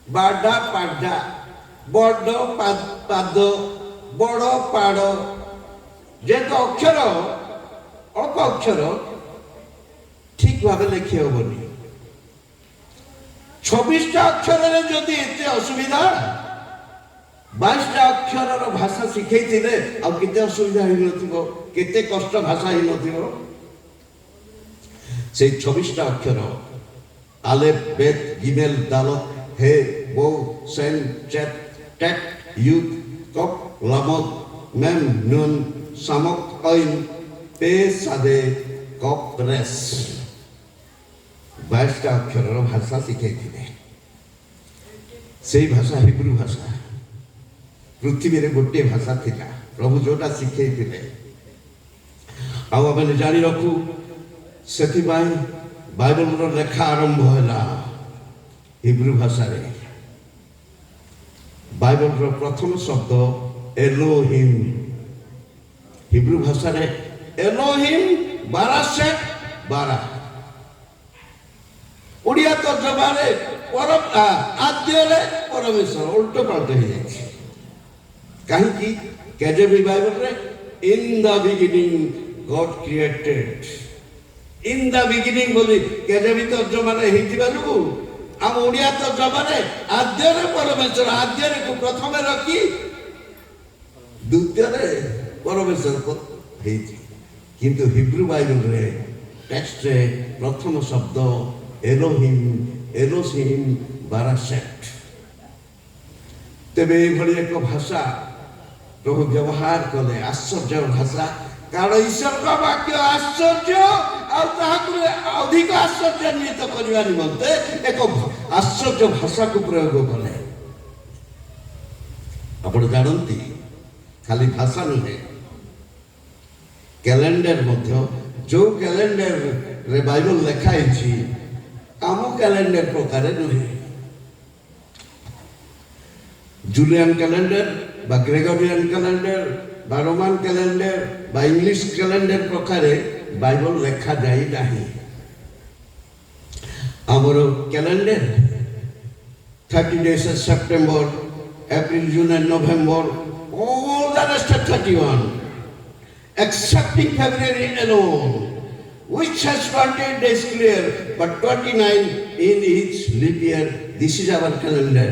ବାଡ଼ା ପାଡ଼ା ବଡ଼ ପାଦ ବଡ଼ ପାଡ଼ ଯେହେତୁ ଅକ୍ଷର ଅଳ୍ପ ଅକ୍ଷର ଠିକ ଭାବେ ଲେଖି ହବନି। 26ଟା ଅକ୍ଷରରେ ଯଦି ଏତେ ଅସୁବିଧା 22ଟା ଅକ୍ଷରର ଭାଷା ଶିଖେଇଥିଲେ ଆଉ କେତେ ଅସୁବିଧା ହେଇନଥିବ, କେତେ କଷ୍ଟ ଭାଷା ହେଇନଥିବ। ସେଇ 26ଟା ଅକ୍ଷର ଆଲେଫ ବେତ ଗିମେଲ ଦାଲତ হে বৌ সেন চেত টেক ইউথ কপ লামত মেম নুন সামক ঐন পে সাদে কপ রেস 22টা অক্ষরର ଭାଷା ଶିଖେଇଥିଲେ। ସେଇ ଭାଷା ହିବ୍ରୁ ଭାଷା। ପୃଥିବୀରେ ଗୋଟିଏ ଭାଷା ଥିଲା, ପ୍ରଭୁ ଯୋଉଟା ଶିଖେଇଥିଲେ। ଆଉ ଆମେ ଜାଣି ରଖୁ, ସେଥିପାଇଁ ବାଇବଲର ଲେଖା ଆରମ୍ଭ ହେଲା ହିବ୍ରୁ ଭାଷାରେ। ବାଇବଲର ପ୍ରଥମ ଶବ୍ଦ ଏଲୋହିମ୍। ହିବ୍ରୁ ଭାଷାରେ ଏଲୋହିମ୍ 12 ଓଡ଼ିଆ ତର୍ଜମାରେ ଆଦ୍ୟରେ ପରମେଶ୍ୱର ଉଲ୍ଟ ପାଲ୍ଟ ହେଇଯାଇଛି। କାହିଁକି? କେଜେଭି ବାଇବଲରେ in the beginning God created, in the beginning ବୋଲି କେଜେଭି ତର୍ଜମାରେ ହେଇଥିବା ଯୋଗୁଁ ଆମ ଓଡ଼ିଆ ତର୍ଜମାରେ ଆଦ୍ୟରେ ପରମେଶ୍ୱର, ଆଦ୍ୟରେ ପ୍ରଥମେ ରଖି ଦ୍ୱିତୀୟରେ ପରମେଶ୍ୱର ହେଇଛି। କିନ୍ତୁ ହିବ୍ରୁ ବାଇବଲରେ ଟେକ୍ସଟରେ ପ୍ରଥମ ଶବ୍ଦ ଏଲୋହିମ୍ ଏଲୋସିମ୍ ବାରାସେଟ୍। ତେବେ ଏଇଭଳି ଏକ ଭାଷା ପ୍ରଭୁ ବ୍ୟବହାର କଲେ, ଆଶ୍ଚର୍ଯ୍ୟ ଭାଷା। କାରଣ ଈଶ୍ୱରଙ୍କ ବାକ୍ୟ ଆଶ୍ଚର୍ଯ୍ୟ, ଆଉ ତାହାକୁ ଅଧିକ ଆଶ୍ଚର୍ଯ୍ୟାନ୍ୱିତ କରିବା ନିମନ୍ତେ ଏକ ଆଶ୍ଚର୍ଯ୍ୟ ଭାଷାକୁ ପ୍ରୟୋଗ କଲେ। ଆପଣ ଜାଣନ୍ତି, ଖାଲି ଭାଷା ନୁହେଁ, କ୍ୟାଲେଣ୍ଡର ମଧ୍ୟ। ଯୋଉ କ୍ୟାଲେଣ୍ଡରରେ ବାଇବଲ ଲେଖା ହେଇଛି ଆମ କ୍ୟାଲେଣ୍ଡର ପ୍ରକାର ନୁହେଁ। ଜୁଲିଆନ କ୍ୟାଲେଣ୍ଡର বা গ্রেগরিয়ান ক্যালেন্ডার বা রোমান ক্যালেন্ডার বা ইংলিশ ক্যালেন্ডার প্রকারে বাইবেল লেখা যায় ନାହିଁ। ଆମର calendar 30 days of September, April, June and November, all the rest of 31 excepting February alone, which has 20 days clear but 29 in each leap year. This is our calendar.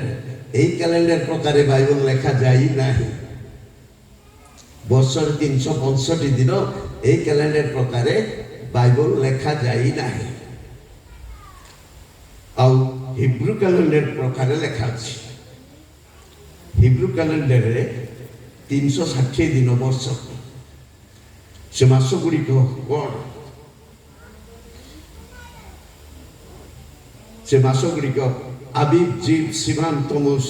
এই calendar প্রকারে Bible লেখা যায় ନାହିଁ। ବର୍ଷରେ 365 ଦିନ এই କ୍ୟାଲେଣ୍ଡର ପ୍ରକାରେ Bible ଲେଖା যায় ନାହିଁ। ଆଉ ହିବ୍ରୁ କ୍ୟାଲେଣ୍ଡର ପ୍ରକାରେ ଲେଖା ଅଛି। ହିବ୍ରୁ କ୍ୟାଲେଣ୍ଡରରେ 360 ଦିନ ବର୍ଷ। ସେ ମାସ ଗୁଡ଼ିକ କ'ଣ? ସେ ମାସ ଗୁଡ଼ିକ আবিব, জিব, সিভান, তমুস,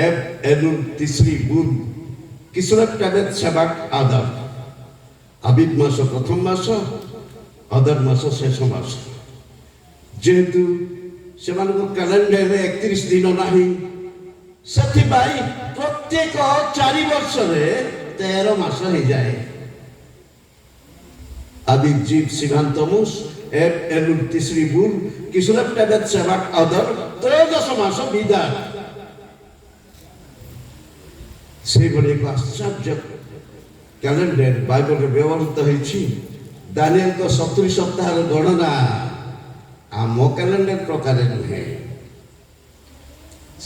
এব, এলুল, তিসরি, বুল, কিসলেভ, টেবেত, সেবাক, আদার। আবিব মাস প্রথম মাস, আদার মাস শেষ মাস। যেহেতু ସେମାନଙ୍କ କ୍ୟାଲେଣ୍ଡରରେ 31 ଦିନ ନାହିଁ, ସେଥିପାଇଁ ପ୍ରତ୍ୟେକ 4 ବର୍ଷରେ 13 ମାସ ହେଇଯାଏ। আবিব, জিব, সিভান, তমুস, এব, এলুল, তিসরি, বুল, কিসলেভ, টেবেত, সেবাক, আদার, 13 মাস বিদায়। সেইভଳି ଏକ ଆଶ୍ଚର୍ଯ୍ୟ କ୍ୟାଲେଣ୍ଡର ବାଇବଲରେ ବ୍ୟବହୃତ ହେଇଛି। ଦାନିଏଲଙ୍କ 70 ସପ୍ତାହର ଗଣନା ଆମ କ୍ୟାଲେଣ୍ଡର ପ୍ରକାରେ ନୁହେଁ,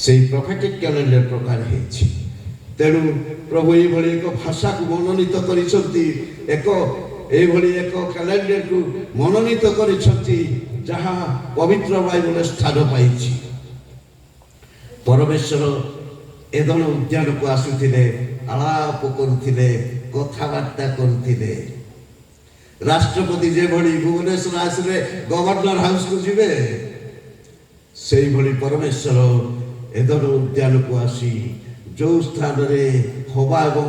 ସେଇ ପ୍ରଫେଟିକ୍ କ୍ୟାଲେଣ୍ଡର ପ୍ରକାରେ ହେଇଛି। ତେଣୁ ପ୍ରଭୁ ଏଇଭଳି ଏକ ଭାଷାକୁ ମନୋନୀତ କରିଛନ୍ତି, ଏଇଭଳି ଏକ କ୍ୟାଲେଣ୍ଡରକୁ ମନୋନୀତ କରିଛନ୍ତି ଯାହା ପବିତ୍ର ବାଇବଲରେ ସ୍ଥାନ ପାଇଛି। ପରମେଶ୍ୱର ଏଦନ ଉଦ୍ୟାନକୁ ଆସୁଥିଲେ, ଆଳାପ କରୁଥିଲେ, କଥାବାର୍ତ୍ତା କରୁଥିଲେ। ରାଷ୍ଟ୍ରପତି ଯେଭଳି ଭୁବନେଶ୍ୱର ଆସିଲେ ଗଭର୍ଣ୍ଣର ହାଉସକୁ ଯିବେ, ସେଇଭଳି ପରମେଶ୍ୱର ଏଦନ ଉଦ୍ୟାନକୁ ଆସି ଯେଉଁ ସ୍ଥାନରେ ହବା ଏବଂ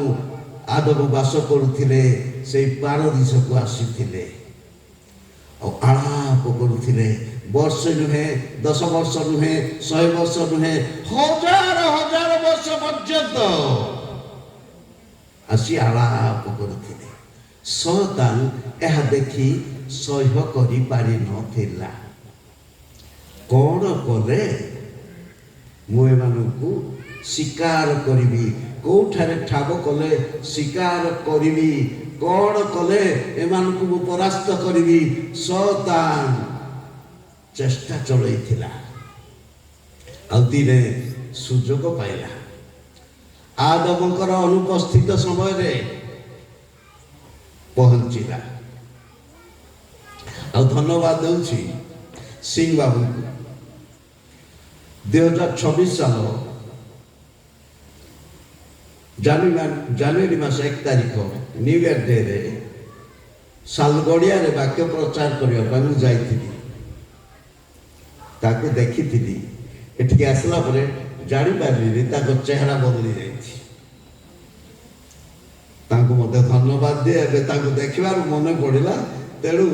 ଆଦମ ବାସ କରୁଥିଲେ ସେଇ ପାରଦିଶକୁ ଆସିଥିଲେ ଆଉ ଆଳାପ କରୁଥିଲେ। ବର୍ଷେ ନୁହେଁ, 10 ବର୍ଷ ନୁହେଁ, 100 ବର୍ଷ ନୁହେଁ, ହଜାର ହଜାର ବର୍ଷ ପର୍ଯ୍ୟନ୍ତ ଆସି ଆଳାପ କରୁଥିଲେ। ଶୟତାନ ଏହା ଦେଖି ସହ୍ୟ କରିପାରିନଥିଲା। କ'ଣ କଲେ? ମୁଁ ଏମାନଙ୍କୁ ଶିକାର କରିବି, କୋଉଠାରେ ଠାବ କଲେ ଶିକାର କରିବି, କ'ଣ କଲେ ଏମାନଙ୍କୁ ମୁଁ ପରାସ୍ତ କରିବି। ଶୟତାନ ଚେଷ୍ଟା ଚଳାଇଥିଲା ଆଉ ଦିନେ ସୁଯୋଗ ପାଇଲା। ଆଦମଙ୍କର ଅନୁପସ୍ଥିତ ସମୟରେ ପହଞ୍ଚିଲା। ଆଉ ଧନ୍ୟବାଦ ଦେଉଛି ସିଂ ବାବୁଙ୍କୁ। 2026 ସାଲ ଜାନୁଆରୀ ମାସ 1 ତାରିଖ ନ୍ୟୁ ଇୟର ଡେରେ ସାଲଗଡ଼ିଆରେ ବାକ୍ୟ ପ୍ରଚାର କରିବା ପାଇଁ ମୁଁ ଯାଇଥିଲି। ତାକୁ ଦେଖିଥିଲି। ଏଠିକି ଆସିଲା ପରେ ଜାଣିପାରିଲି ତାଙ୍କ ଚେହେରା ବଦଳି ଯାଇଛି। ତାଙ୍କୁ ମଧ୍ୟ ଧନ୍ୟବାଦ ଦିଏ। ଏବେ ତାଙ୍କୁ ଦେଖିବାରୁ ମନେ ପଡ଼ିଲା, ତେଣୁ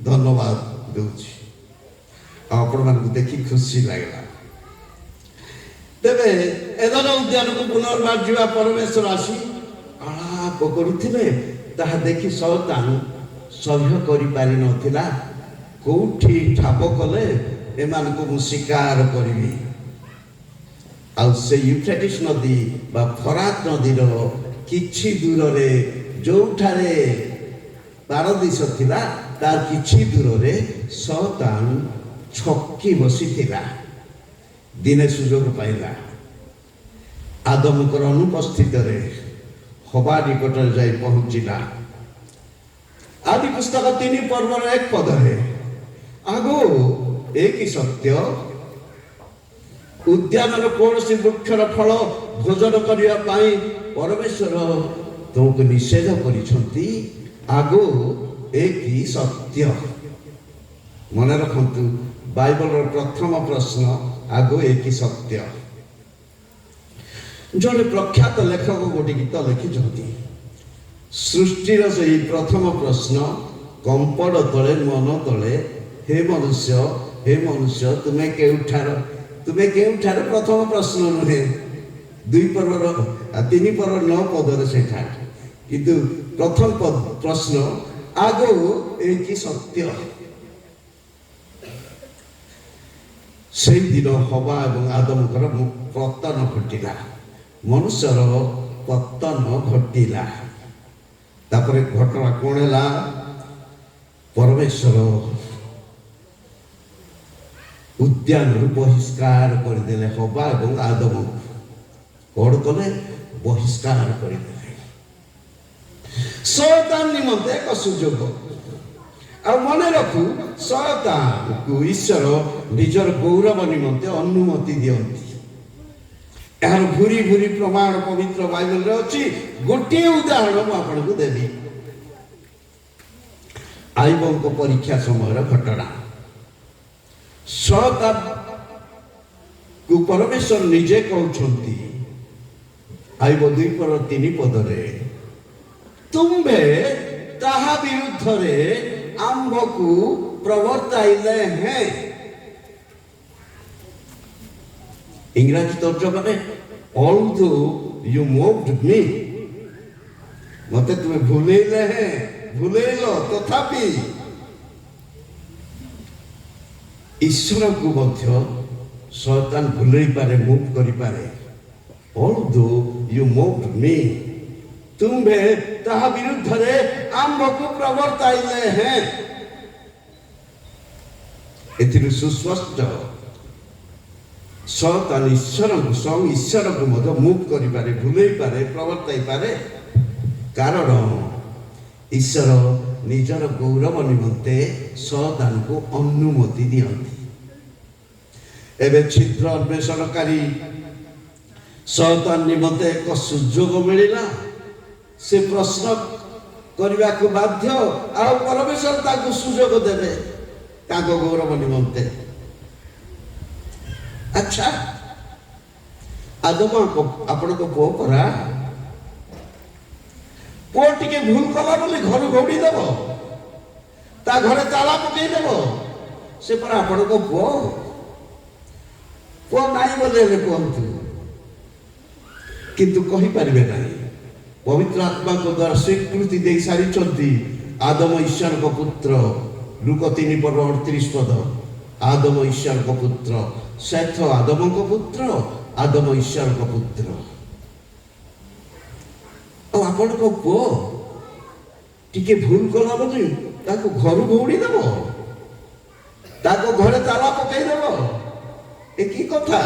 ଧନ୍ୟବାଦ ଦେଉଛି। ଆଉ ଆପଣମାନଙ୍କୁ ଦେଖି ଖୁସି ଲାଗିଲା। ତେବେ ଏଦନ ଉଦ୍ୟାନକୁ ପୁନର୍ବାର ଯିବା ପରମେଶ୍ୱର ଆସି ଆଳାପ କରୁଥିଲେ। ତାହା ଦେଖି ଶୟତାନ ସହ୍ୟ କରିପାରିନଥିଲା। କୋଉଠି ଠାବ କଲେ ଏମାନଙ୍କୁ ମୁଁ ଶିକାର କରିବି। ଆଉ ସେ ୟୁଫ୍ରେଟିସ୍ ନଦୀ ବା ଫରାତ ନଦୀର କିଛି ଦୂରରେ ଯେଉଁଠାରେ ପାରଦିଶ ଥିଲା ତାର କିଛି ଦୂରରେ ଶୟତାନ ଛକି ବସିଥିଲା। ଦିନେ ସୁଯୋଗ ପାଇଲା। ଆଦମଙ୍କର ଅନୁପସ୍ଥିତରେ ହବା ନିକଟରେ ଯାଇ ପହଞ୍ଚିଲା। ଆଦି ପୁସ୍ତକ 3 ପର୍ବର 1 ପଦରେ ଆଗୋ ଏ କି ସତ୍ୟ, ଉଦ୍ୟାନର କୌଣସି ବୃକ୍ଷର ଫଳ ଭୋଜନ କରିବା ପାଇଁ ପରମେଶ୍ୱର ତୁମକୁ ନିଷେଧ କରିଛନ୍ତି। ଆଗୋ ଏ କି ସତ୍ୟ। ମନେ ରଖନ୍ତୁ, ବାଇବଲର ପ୍ରଥମ ପ୍ରଶ୍ନ ଆଗୋ ଏ କି ସତ୍ୟ। ଜଣେ ପ୍ରଖ୍ୟାତ ଲେଖକ ଗୋଟେ ଗୀତ ଲେଖିଛନ୍ତି। ସୃଷ୍ଟିର ସେହି ପ୍ରଥମ ପ୍ରଶ୍ନ, କମ୍ପଡ଼ ତଳେ ମନ ତଳେ, ହେ ମନୁଷ୍ୟ ତୁମେ କେଉଁଠାର। ପ୍ରଥମ ପ୍ରଶ୍ନ ନୁହେଁ, 2 ପର୍ବର 3 ପର୍ବର 9 ପଦରେ ସେଇଟା। କିନ୍ତୁ ପ୍ରଥମ ପ୍ରଶ୍ନ ଆଗୋ ଏ କି ସତ୍ୟ। ସେଇଦିନ ହବା ଏବଂ ଆଦମଙ୍କର ପତନ ଘଟିଲା। ମନୁଷ୍ୟର ପତନ ଘଟିଲା। ତାପରେ ଘଟଣା କ'ଣ ହେଲା? ପରମେଶ୍ୱର ଉଦ୍ୟାନରୁ ବହିଷ୍କାର କରିଦେଲେ ହବା ଏବଂ ଆଦମକୁ। କ'ଣ କଲେ? ବହିଷ୍କାର କରିଦେଲେ। ଶୟତାନ ନିମନ୍ତେ ଏକ ସୁଯୋଗ। ଆଉ ମନେ ରଖୁ, ଶୟତାନକୁ ଈଶ୍ୱର ନିଜର ଗୌରବ ନିମନ୍ତେ ଅନୁମତି ଦିଅନ୍ତି। ଏହାର ଭୁରି ଭୁରି ପ୍ରମାଣ ପବିତ୍ର ବାଇବଲରେ ଅଛି। ଗୋଟିଏ ଉଦାହରଣ ମୁଁ ଆପଣଙ୍କୁ ଦେବି। ଆଇବଙ୍କ ପରୀକ୍ଷା ସମୟର ଘଟଣା। ଶୟତାନକୁ ପରମେଶ୍ୱର ନିଜେ କହୁଛନ୍ତି, ଆଇବ 2 ପର୍ବର 3 ପଦରେ, ତୁମ୍ଭେ ତାହା ବିରୁଦ୍ଧରେ ଆମ୍ଭକୁ ପ୍ରବର୍ତ୍ତାଇଲେ ହେଁ। ଇଂରାଜୀ ତର୍ଜମାରେ although you mocked me, ମତେ ତୁମେ ଭୁଲେଇଲେ ହେଁ, ଭୁଲେଇଲ ତଥାପି। ଈଶ୍ୱରକୁ ମଧ୍ୟ ଶୟତାନ ଭୁଲେଇ ପାରେ, ମୁଭ୍ କରିପାରେ। although you mocked me, ତୁମ୍ଭେ ତାହା ବିରୁଦ୍ଧରେ ଆମ୍ଭକୁ ପ୍ରବର୍ତ୍ତାଇଲେ ହେଁ। ଏଥିରୁ ସୁସ୍ପଷ୍ଟ, ଶୟତାନ ଈଶ୍ୱରକୁ ମଧ୍ୟ ମୁଭ୍ କରିପାରେ, ଭୁଲେଇ ପାରେ, ପ୍ରବର୍ତ୍ତାଇ ପାରେ। କାରଣ ଈଶ୍ୱର ନିଜର ଗୌରବ ନିମନ୍ତେ ଶୟତାନକୁ ଅନୁମତି ଦିଅନ୍ତି। ଏବେ ଛିଦ୍ର ଅନ୍ୱେଷଣକାରୀ ଶୟତାନ ନିମନ୍ତେ ଏକ ସୁଯୋଗ ମିଳିଲା। ସେ ପ୍ରଶ୍ନ କରିବାକୁ ବାଧ୍ୟ। ଆଉ ପରମେଶ୍ୱର ତାଙ୍କୁ ସୁଯୋଗ ଦେବେ ତାଙ୍କ ଗୌରବ ନିମନ୍ତେ। ଆଚ୍ଛା, ଆଦମ ଆପଣଙ୍କ ପୁଅ ପରା, ପୁଅ ଟିକେ ଭୁଲ କଲା ବୋଲି ଘରୁ ଘଉଡ଼ି ଦେବ, ତା ଘରେ ତାଲା ପକେଇ ଦେବ, ସେ ପରା ଆପଣଙ୍କ ପୁଅ। ପୁଅ ନାହିଁ ବୋଲି ହେଲେ କୁହନ୍ତୁ, କିନ୍ତୁ କହିପାରିବେ ନାହିଁ। ପବିତ୍ର ଆତ୍ମାଙ୍କ ଦ୍ୱାରା ସ୍ୱୀକୃତି ଦେଇ ସାରିଛନ୍ତି ଆଦମ ଈଶ୍ୱରଙ୍କ ପୁତ୍ର। ଲୁକ 3:38 ଆଦମ ଈଶ୍ୱରଙ୍କ ପୁତ୍ର, ସେଥ ଆଦମଙ୍କ ପୁତ୍ର, ଆଦମ ଈଶ୍ୱରଙ୍କ ପୁତ୍ର। ଆଉ ଆପଣଙ୍କ ପୁଅ ଟିକେ ଭୁଲ କଲା ବୋଲି ତାକୁ ଘରୁ ଘଉଡ଼ି ଦେବ, ତାକୁ ଘରେ ତାଲା ପକେଇ ଦେବ, ଏ କି କଥା?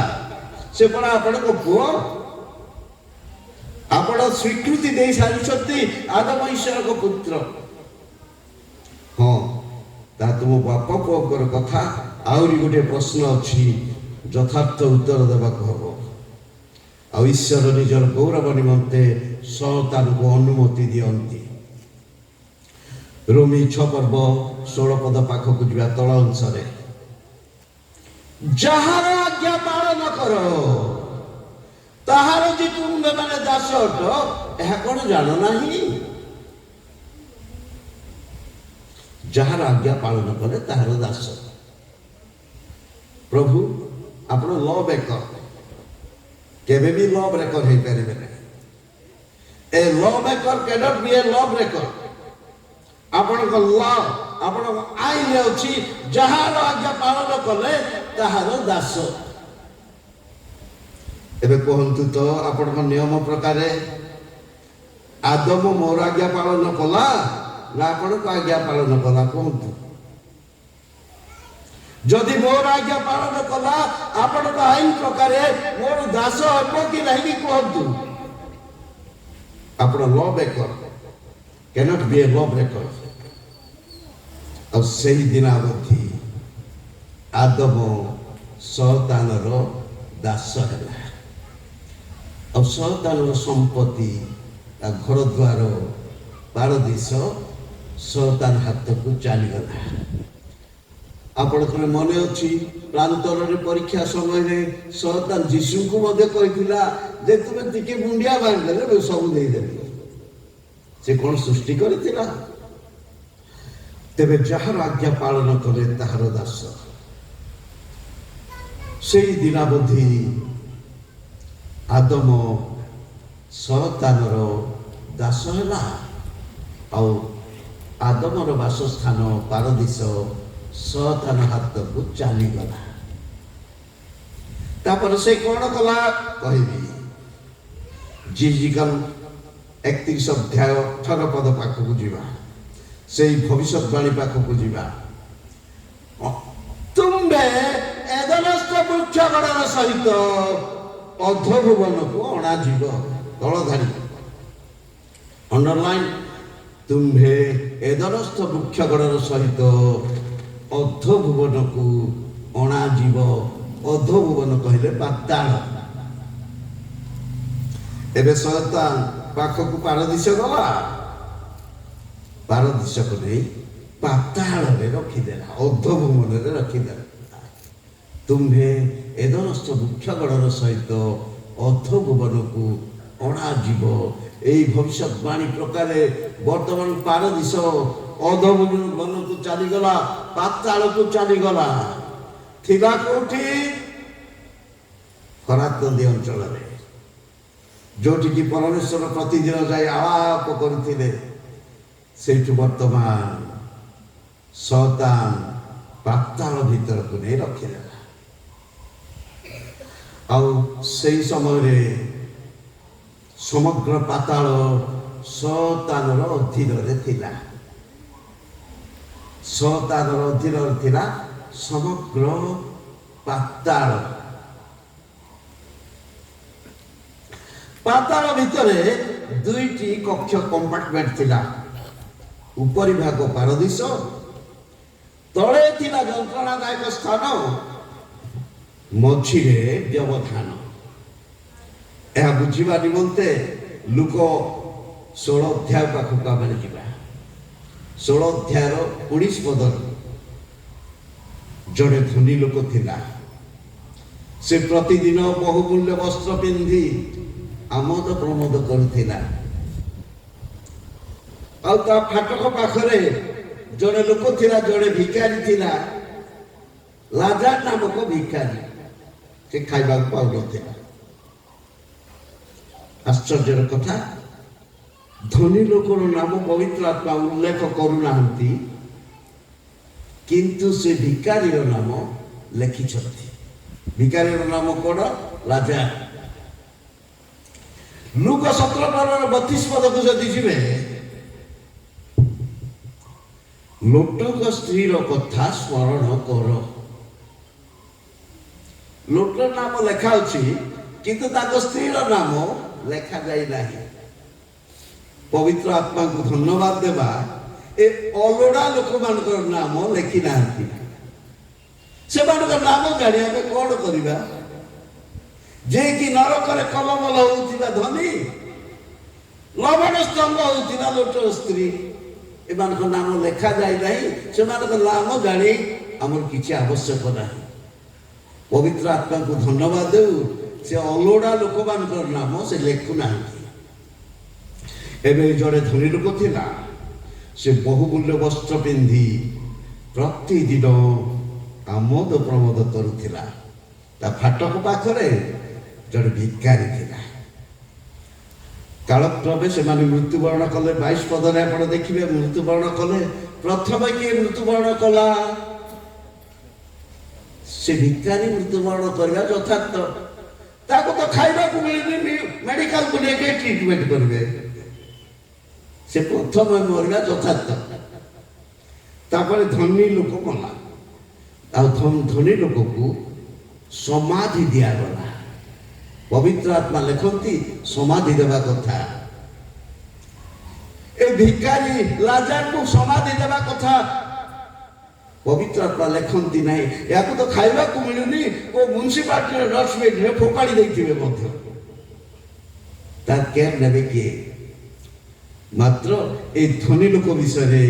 ସେ ପରା ଆପଣଙ୍କ ପୁଅ। ଆପଣ ସ୍ୱୀକୃତି ଦେଇ ସାରିଛନ୍ତି ଆଦମ ଈଶ୍ୱରଙ୍କ ପୁତ୍ର। ହଁ, ତା ତୁମ ବାପା ପୁଅଙ୍କର କଥା। ଆହୁରି ଗୋଟିଏ ପ୍ରଶ୍ନ ଅଛି, ଯଥାର୍ଥ ଉତ୍ତର ଦେବାକୁ ହବ। ଆଉ ଈଶ୍ୱର ନିଜର ଗୌରବ ନିମନ୍ତେ ସନ୍ତାନକୁ ଅନୁମତି ଦିଅନ୍ତି। ରୋମୀ 6:16 ପାଖକୁ ଯିବା ତଳ ଅଂଶରେ, ଯାହାର ଆଜ୍ଞା ପାଳନ କର ତାହାର ଯେ ତୁମେମାନେ ଦାସ ଅଟ, ଏହା କଣ ଜାଣ ନାହିଁ? ଯାହାର ଆଜ୍ଞା ପାଳନ କଲେ ତାହାର ଦାସ। ପ୍ରଭୁ ଆପଣ ଲ ବ୍ରେକର, କେବେ ବି ଲ ବ୍ରେକର ହେଇପାରିବେ ନାହିଁ। ଏ ଲ ବ୍ରେକର କ୍ୟାନଟ୍ ବି ଏ ଲ ବ୍ରେକର। ଆପଣଙ୍କ ଲ, ଆପଣଙ୍କ ଆଇନ ଅଛି, ଯାହାର ଆଜ୍ଞା ପାଳନ କଲେ ତାହାର ଦାସ। ଏବେ କୁହନ୍ତୁ ତ, ଆପଣଙ୍କ ନିୟମ ପ୍ରକାରେ ଆଦମ ମୋର ଆଜ୍ଞା ପାଳନ କଲା ନା ଆପଣଙ୍କ ଆଜ୍ଞା ପାଳନ କଲା? କୁହନ୍ତୁ। ଯଦି ମୋର ଆଜ୍ଞା ପାଳନ କଲା, ଆପଣଙ୍କ ଆଇନ ପ୍ରକାରେ ମୋର ଦାସ ହେବ କି ନାହିଁ କୁହନ୍ତୁ। ଆପଣ ଲ ବ୍ରେକର, କ୍ୟାନଟ୍ ବି ଏ ଲ ବ୍ରେକର। ଆଉ ସେହି ଦିନାବଧି ଆଦମ ସନ୍ତାନର ଦାସ ହେଲା। ଆଉ ସନ୍ତାନର ସମ୍ପତ୍ତି, ତା ଘର ଦ୍ୱାର, ପାରଦୀସ ସନ୍ତାନ ହାତକୁ ଚାଲିଗଲା। ଆପଣଙ୍କର ମନେ ଅଛି, ପ୍ରାନ୍ତରରେ ପରୀକ୍ଷା ସମୟରେ ସନ୍ତାନ ଯୀଶୁଙ୍କୁ ମଧ୍ୟ କହିଥିଲା ଯେ ତୁମେ ଟିକେ ମୁଣ୍ଡିଆ ମାରିଦେଲେ ମୁଁ ସବୁ ଦେଇଦେବି। ସେ କଣ ସୃଷ୍ଟି କରିଥିଲା? ତେବେ ଯାହାର ଆଜ୍ଞା ପାଳନ କଲେ ତାହାର ଦାସ। ସେଇ ଦିନାବଧି ଆଦମ ସନ୍ତାନର ଦାସ ହେଲା। ଆଉ ଆଦମର ବାସସ୍ଥାନ ପାରଦୀସ ସନ୍ତାନ ହାତକୁ ଚାଲିଗଲା। ତାପରେ ସେ କଣ କଲା କହିବି। ଜିଜିକାଲ 31 ଅଧ୍ୟାୟ 18 ପାଖକୁ ଯିବା, ସେଇ ଭବିଷ୍ୟତବାଣୀ ପାଖକୁ ଯିବା। ତୁମ୍ଭେ ଏଦନସ୍ଥ ବୃକ୍ଷଗଣର ସହିତ ଅଧୋଭୁବନକୁ ଅଣାଯିବ। ତଳଧାରୀ ଅଣ୍ଡରଲାଇନ୍, ତୁମ୍ଭେ ଏଦନସ୍ଥ ବୃକ୍ଷଗଣର ସହିତ ଅଧୋଭୁବନକୁ ଅଣାଯିବ। ଅଧୋଭୁବନ କହିଲେ ପାତାଳ। ଏବେ ସନ୍ତାନ ପାଖକୁ ପାରଦୀସ ଗଲା, ପାରଦୀସକୁ ନେଇ ପାତାଳରେ ରଖିଦେଲା, ଅଧୋଭୁବନରେ ରଖିଦେଲା। ତୁମ୍ଭେ ଏଦନସ୍ଥ ବୃକ୍ଷଗଣର ସହିତ ଅଧୋଭୁବନକୁ ଅଣାଯିବ। এই ভবিষ্যৎবাণী প্রকারে বর্তমান পারদীস অধোভুবনକୁ ଚାଲିଗଲା, ପାତାଳକୁ ଚାଲିଗଲା। ଥିଲା କୋଉଠି? ଖରାତ ନଦୀ ଅଞ୍ଚଳରେ, ଯୋଉଠିକି ପରମେଶ୍ୱର ପ୍ରତିଦିନ ଯାଇ ଆଳାପ କରୁଥିଲେ। ସେଇଠୁ ବର୍ତ୍ତମାନ ସନ୍ତାନ ପାତାଳ ଭିତରକୁ ନେଇ ରଖିଦେଲା। ଆଉ ସେଇ ସମୟରେ ସମଗ୍ର ପାତାଳ ସନ୍ତାନର ଅଧୀନରେ ଥିଲା। ସନ୍ତାନର ଅଧୀନରେ ଥିଲା ସମଗ୍ର ପାତାଳ। ପାତାଳ ଭିତରେ ଦୁଇଟି କକ୍ଷ କମ୍ପାର୍ଟମେଣ୍ଟ ଥିଲା। ଉପରି ଭାଗ ପାରଦୀସ, ତଳେ ଥିଲା ଯନ୍ତ୍ରଣାଦାୟକ ସ୍ଥାନ, ମଝିରେ ବ୍ୟବଧାନ। ଏହା ବୁଝିବା ନିମନ୍ତେ ଲୁକ 16 ଅଧ୍ୟାୟ ପାଖକୁ ଆମେ ଯିବା। 16 ଅଧ୍ୟାୟର 19 ପଦରେ ଜଣେ ଧନୀ ଲୋକ ଥିଲା। ସେ ପ୍ରତିଦିନ ବହୁମୂଲ୍ୟ ବସ୍ତ୍ର ପିନ୍ଧି ଆମୋଦ ପ୍ରମୋଦ କରୁଥିଲା। ଆଉ ତା ଫାଟକ ପାଖରେ ଜଣେ ଲୋକ ଥିଲା, ଜଣେ ଭିକାରୀ ଥିଲା, ଲାଜାର ନାମକ ଭିକାରୀ। ସେ ଖାଇବାକୁ ପାଉନଥିଲା। ଆଶ୍ଚର୍ଯ୍ୟର କଥା, ଧନୀ ଲୋକର ନାମ ପବିତ୍ର ଆତ୍ମା ଉଲ୍ଲେଖ କରୁନାହାନ୍ତି, କିନ୍ତୁ ସେ ଭିକାରୀର ନାମ ଲେଖିଛନ୍ତି। ଭିକାରୀର ନାମ କଣ? ଲାଜାର। ଲୁକ 17:32 ପଦକୁ ଯଦି ଯିବେ, ଲୋଟଙ୍କ ସ୍ତ୍ରୀର କଥା ସ୍ମରଣ କର। ଲୋଟର ନାମ ଲେଖା ଅଛି, କିନ୍ତୁ ତାଙ୍କ ସ୍ତ୍ରୀର ନାମ ଲେଖାଯାଇ ନାହିଁ। ପବିତ୍ର ଆତ୍ମାକୁ ଧନ୍ୟବାଦ ଦେବା, ଏ ଅଲୋଡ଼ା ଲୋକମାନଙ୍କର ନାମ ଲେଖି ନାହାନ୍ତି। ସେମାନଙ୍କ ନାମ ଜାଣି ଆମେ କଣ କରିବା? ଯେ କି ନରକରେ କଲମଲ ହଉଥିବା ଧନୀ, ଲବଣ ସ୍ତମ୍ଭ ହଉଥିବା ଲୋଟର ସ୍ତ୍ରୀ, ଏମାନଙ୍କ ନାମ ଲେଖାଯାଇ ନାହିଁ। ସେମାନଙ୍କ ନାମ ଜାଣି ଆମର କିଛି ଆବଶ୍ୟକ ନାହିଁ। ପବିତ୍ର ଆତ୍ମାକୁ ଧନ୍ୟବାଦ ଦେଉ, ସେ ଅଲୋଡ଼ା ଲୋକମାନଙ୍କର ନାମ ସେ ଲେଖୁନାହାନ୍ତି। ଏବେ ଜଣେ ଧନୀ ଲୋକ ଥିଲା, ସେ ବହୁମୂଲ୍ୟ ବସ୍ତ୍ର ପିନ୍ଧି ପ୍ରତିଦିନ ଆମୋଦ ପ୍ରମୋଦ କରୁଥିଲା। ତା ଫାଟକ ପାଖରେ ଜଣେ ଭିକାରୀ ଥିଲା। କାଳକ୍ରମେ ସେମାନେ ମୃତ୍ୟୁବରଣ କଲେ। 22 ପଦରେ ଆପଣ ଦେଖିବେ, ମୃତ୍ୟୁବରଣ କଲେ। ପ୍ରଥମେ କିଏ ମୃତ୍ୟୁବରଣ କଲା? ସେ ଭିକାରୀ ମୃତ୍ୟୁବରଣ କରିବା ଯଥାର୍ଥ। ତାକୁ ତ ଖାଇବାକୁ ମିଳିନି, ମେଡିକାଲକୁ ନେଇକି ଟ୍ରିଟମେଣ୍ଟ କରିବେ। ସେ ପ୍ରଥମେ ମରିବା ଯଥାର୍ଥ। ତାପରେ ଧନୀ ଲୋକ ମଲା। ଆଉ ଧନୀ ଲୋକକୁ ସମାଧି ଦିଆଗଲା। ପବିତ୍ର ଆତ୍ମା ଲେଖନ୍ତି ସମାଧି ଦେବା କଥା। ଏ ଭିକାରୀ ଲାଜାରକୁ ସମାଧି ଦେବା କଥା ପବିତ୍ର ଆତ୍ମା ଲେଖନ୍ତି ନାହିଁ। ଏହାକୁ ତ ଖାଇବାକୁ ମିଳୁନି, ଓ ମ୍ୟୁନିସିପାଲିଟିର ଡଷ୍ଟବିନରେ ଫୋପାଡ଼ି ଦେଇଥିବେ ମଧ୍ୟ। ତାର କେୟାର ନେବେ କିଏ? ମାତ୍ର ଏ ଧନୀ ଲୋକ ବିଷୟରେ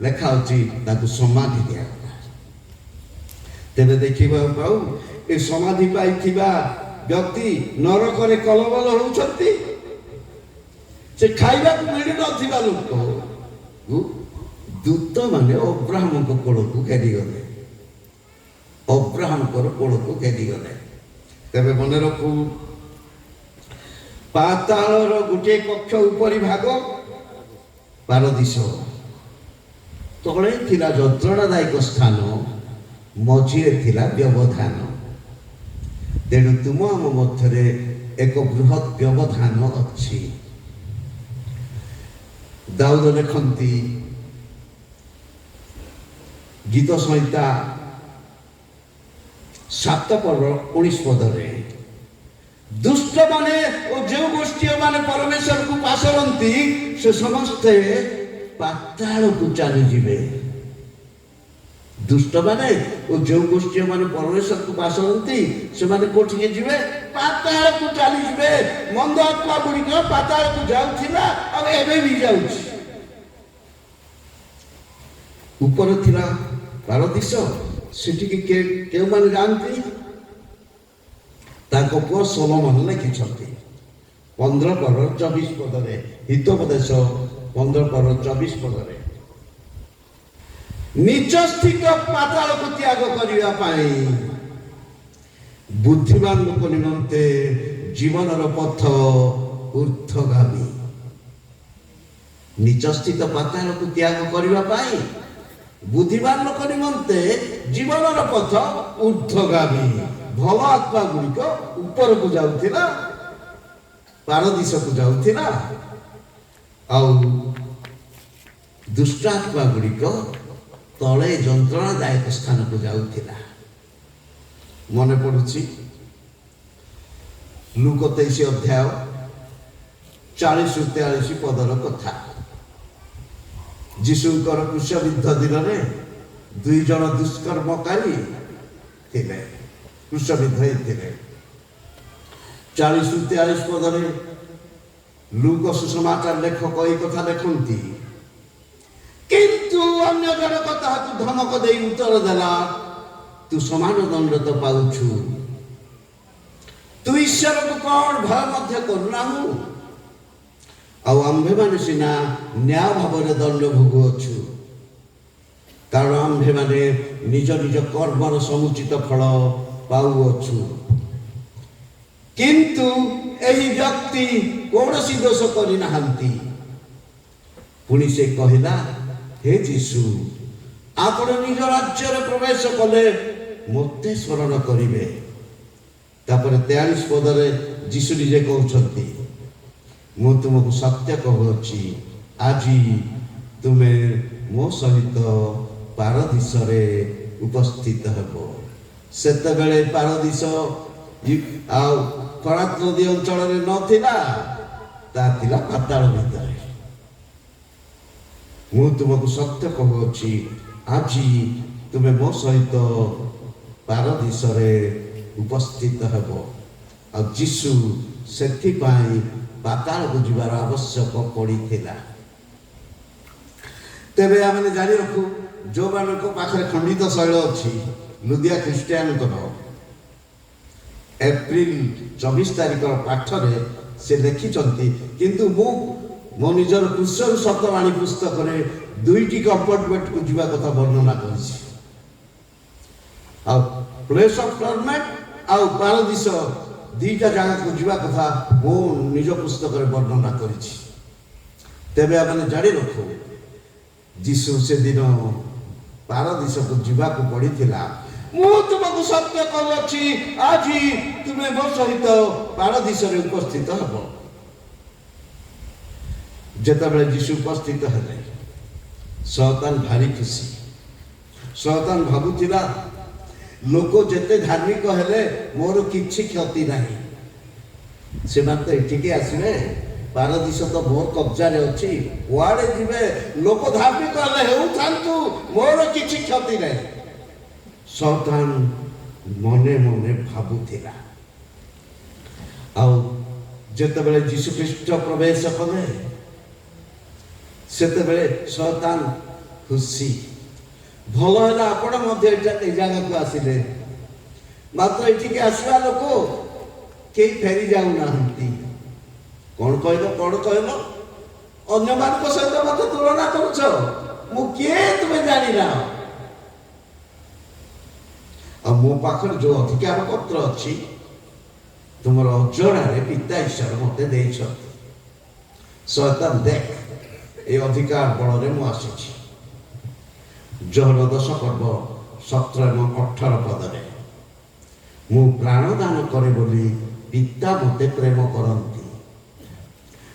ଲେଖା ଅଛି, ତାକୁ ସମାଧି ଦିଆଗଲା। ତେବେ ଦେଖିବାକୁ ପାଉ, ଏ ସମାଧି ପାଇଥିବା ବ୍ୟକ୍ତି ନରକରେ କଲବଲ ହେଉଛନ୍ତି। ସେ ଖାଇବାକୁ ମିଳୁନଥିବା ଲୋକ ଦୂତ ମାନେ ଅବ୍ରାହମଙ୍କ କୋଳକୁ ଘେରିଗଲେ। ଅବ୍ରାହମଙ୍କର କୋଳକୁ ଘେରିଗଲେ। ତେବେ ମନେ ରଖୁ, ପାତାଳର ଗୋଟିଏ କକ୍ଷ ଉପରି ଭାଗ ପାରଦୀସ, ତଳେ ଥିଲା ଯନ୍ତ୍ରଣାଦାୟକ ସ୍ଥାନ, ମଝିରେ ଥିଲା ବ୍ୟବଧାନ। ତେଣୁ ତୁମ ଆମ ମଧ୍ୟରେ ଏକ ବୃହତ୍ ବ୍ୟବଧାନ ଅଛି। ଦାଉଦ ଲେଖନ୍ତି ଗୀତ ସଂହିତା 7:19 ପଦରେ, ଦୁଷ୍ଟମାନେ ଓ ଯେଉଁ ଗୋଷ୍ଠୀମାନେ ପରମେଶ୍ୱରକୁ ପାସରନ୍ତି, ସେ ସମସ୍ତେ ପାତାଳକୁ ଚାଲିଯିବେ। ଦୁଷ୍ଟମାନେ ଓ ଯେଉଁ ଗୋଷ୍ଠୀମାନେ ପରମେଶ୍ୱରକୁ ପାସରନ୍ତି, ସେମାନେ କୋଉଠିକି ଯିବେ? ପାତାଳକୁ ଚାଲିଯିବେ। ମନ୍ଦ ଆତ୍ମା ଗୁଡ଼ିକ ପାତାଳକୁ ଯାଉଥିଲା, ଆଉ ଏବେ ବି ଯାଉଛି। ଉପରେ ଥିଲା ପାରଦୀସ, ସେଠିକି କେଉଁମାନେ ଯାଆନ୍ତି? ତାଙ୍କ ପୁଅ ସୋଲୋମନ ଲେଖିଛନ୍ତି 15:24 ପଦରେ, ହିତୋପଦେଶ 15:24 ପଦରେ, ନିଜ ସ୍ଥିତ ପାତାଳକୁ ତ୍ୟାଗ କରିବା ପାଇଁ ବୁଦ୍ଧିମାନ ଲୋକ ନିମନ୍ତେ ଜୀବନର ପଥ ଊର୍ଦ୍ଧ୍ୱଗାମୀ। ନିଜ ସ୍ଥିତ ପାତାଳକୁ ତ୍ୟାଗ କରିବା ପାଇଁ ବୁଦ୍ଧିମାନ ଲୋକ ନିମନ୍ତେ ଜୀବନର ପଥ ଊର୍ଦ୍ଧ୍ୱଗାମୀ। ଭଲ ଆତ୍ମା ଗୁଡ଼ିକ ଉପରକୁ ଯାଉଥିଲା, ପାରଦୀସକୁ ଯାଉଥିଲା, ଆଉ ଦୁଷ୍ଟ ଆତ୍ମା ଗୁଡ଼ିକ ତଳେ ଯନ୍ତ୍ରଣାଦାୟକ ସ୍ଥାନକୁ ଯାଉଥିଲା। ମନେ ପଡୁଛି ଲୁକ 23:40-43 ପଦର କଥା। ଯୀଶୁଙ୍କର କ୍ରୁଶବିଦ୍ଧ ଦିନରେ 2 ଜଣ ଦୁଷ୍କର୍ମକାରୀ ଥିଲେ, କ୍ରୁଶବିଦ୍ଧ ହେଇଥିଲେ। 40-43 ପଦରେ ଲୁକ ସୁସମାଚାର ଲେଖକ ଏହି କଥା ଲେଖନ୍ତି, କିନ୍ତୁ ଅନ୍ୟ ଜଣକ ତାହାକୁ ଧମକ ଦେଇ ଉତ୍ତର ଦେଲା, ତୁ ସମାନ ଦଣ୍ଡ ତ ପାଉଛୁ, ତୁ ଈଶ୍ୱରକୁ କ'ଣ ଭୟ ମଧ୍ୟ କରୁନାହୁଁ? ଆଉ ଆମ୍ଭେମାନେ ସିନା ନ୍ୟାୟ ଭାବରେ ଦଣ୍ଡ ଭୋଗୁଅଛୁ, କାରଣ ଆମ୍ଭେମାନେ ନିଜ ନିଜ କର୍ମର ସମୁଚିତ ଫଳ ପାଉଅଛୁ। କିନ୍ତୁ ଏହି ବ୍ୟକ୍ତି କୌଣସି ଦୋଷ କରିନାହାନ୍ତି। ପୁଣି ସେ କହିଲା, ହେ ଯୀଶୁ, ଆପଣ ନିଜ ରାଜ୍ୟରେ ପ୍ରବେଶ କଲେ ମୋତେ ସ୍ମରଣ କରିବେ। ତାପରେ 43 ପଦରେ ଯୀଶୁ ନିଜେ କହୁଛନ୍ତି, ମୁଁ ତୁମକୁ ସତ୍ୟ କହୁଅଛି, ଆଜି ତୁମେ ମୋ ସହିତ ପାରଦୀସରେ ଉପସ୍ଥିତ ହେବ। ସେତେବେଳେ ପାରଦୀସ ଆଉ ଫରାତ ନଦୀ ଅଞ୍ଚଳରେ ନଥିଲା, ତାହା ଥିଲା ପାତାଳ ଭିତରେ। ମୁଁ ତୁମକୁ ସତ୍ୟ କହୁଅଛି, ଆଜି ତୁମେ ମୋ ସହିତ ପାରଦୀସରେ ଉପସ୍ଥିତ ହେବ। ଆଉ ଯୀଶୁ ସେଥିପାଇଁ ପାତାଳକୁ ଯିବାର ଆବଶ୍ୟକ ପଡ଼ିଥିଲା। ତେବେ ଆମେ ଜାଣି ରଖୁ, ଯେଉଁମାନଙ୍କ ପାଖରେ ଖଣ୍ଡିତ ଶୈଳ ଅଛି, ଲୁଦିଆ ଖ୍ରୀଷ୍ଟିଆନଙ୍କର ଏପ୍ରିଲ 24 ତାରିଖର ପାଠରେ ସେ ଲେଖିଛନ୍ତି, କିନ୍ତୁ ମୁଁ ମୋ ନିଜର କୃଷକ ଶତବାଣୀ ପୁସ୍ତକରେ 2ଟି କମ୍ପାର୍ଟମେଣ୍ଟକୁ ଯିବା କଥା ବର୍ଣ୍ଣନା କରିଛି। ଆଉ ପ୍ଲେସ୍ ଅଫ୍ ଟର୍ମେଣ୍ଟ ଆଉ ପାରଦୀସ 2ଟା ଜାଗାକୁ ଯିବା କଥା ମୁଁ ନିଜ ପୁସ୍ତକରେ ବର୍ଣ୍ଣନା କରିଛି। ତେବେ ଆମେ ଜାଣି ରଖୁ, ଯୀଶୁ ସେଦିନ ପାରଦୀସକୁ ଯିବାକୁ ପଡ଼ିଥିଲା। ମୁଁ ତୁମକୁ ସତ୍ୟ କହୁଅଛି, ଆଜି ତୁମେ ମୋ ସହିତ ପାରଦୀସରେ ଉପସ୍ଥିତ ହେବ। ଯେତେବେଳେ ଯୀଶୁ ଉପସ୍ଥିତ ହେଲେ, ଶୟତାନ ଭାରି ଖୁସି। ଶୟତାନ ଭାବୁଥିଲା, ଲୋକ ଯେତେ ଧାର୍ମିକ ହେଲେ ମୋର କିଛି କ୍ଷତି ନାହିଁ। ସେମାନେ ତ ଏଠିକି ଆସିବେ, ପାରଦୀସ ତ ମୋର କବ୍ଜାରେ ଅଛି, କୁଆଡ଼େ ଯିବେ? ଲୋକ ଧାର୍ମିକ ହେଲେ ହେଉଥାନ୍ତୁ, ମୋର କିଛି କ୍ଷତି ନାହିଁ। ଶୟତାନ ମନେ ମନେ ଭାବୁଥିଲା। ଆଉ ଯେତେବେଳେ ଯୀଶୁ ଖ୍ରୀଷ୍ଟ ପ୍ରବେଶ କଲେ, ସେତେବେଳେ ଶୟତାନ ଖୁସି। ଭଲ ହେଲା ଆପଣ ମଧ୍ୟ ଏ ଜାଗାକୁ ଆସିଲେ। ମାତ୍ର ଏଠିକି ଆସିବା ଲୋକ କେହି ଫେରି ଯାଉନାହାନ୍ତି। କ'ଣ କହିଲ? ଅନ୍ୟମାନଙ୍କ ସହିତ ମୋତେ ତୁଳନା କରୁଛ? ମୁଁ କିଏ ତୁମେ ଜାଣିନା? ଆଉ ମୋ ପାଖରେ ଯେଉଁ ଅଧିକାର ପତ୍ର ଅଛି, ତୁମର ଅଜଣାରେ ପିତା ଈଶ୍ୱର ମୋତେ ଦେଇଛନ୍ତି। ଶୟତାନ ଦେଖ, ଏ ଅଧିକାର ବଳରେ ମୁଁ ଆସିଛି। ଯୋହନ 10 ପର୍ବ 17 ଏବଂ 18 ପଦରେ, ମୁଁ ପ୍ରାଣ ଦାନ କରେ ବୋଲି ପିତା ମୋତେ ପ୍ରେମ କରନ୍ତି।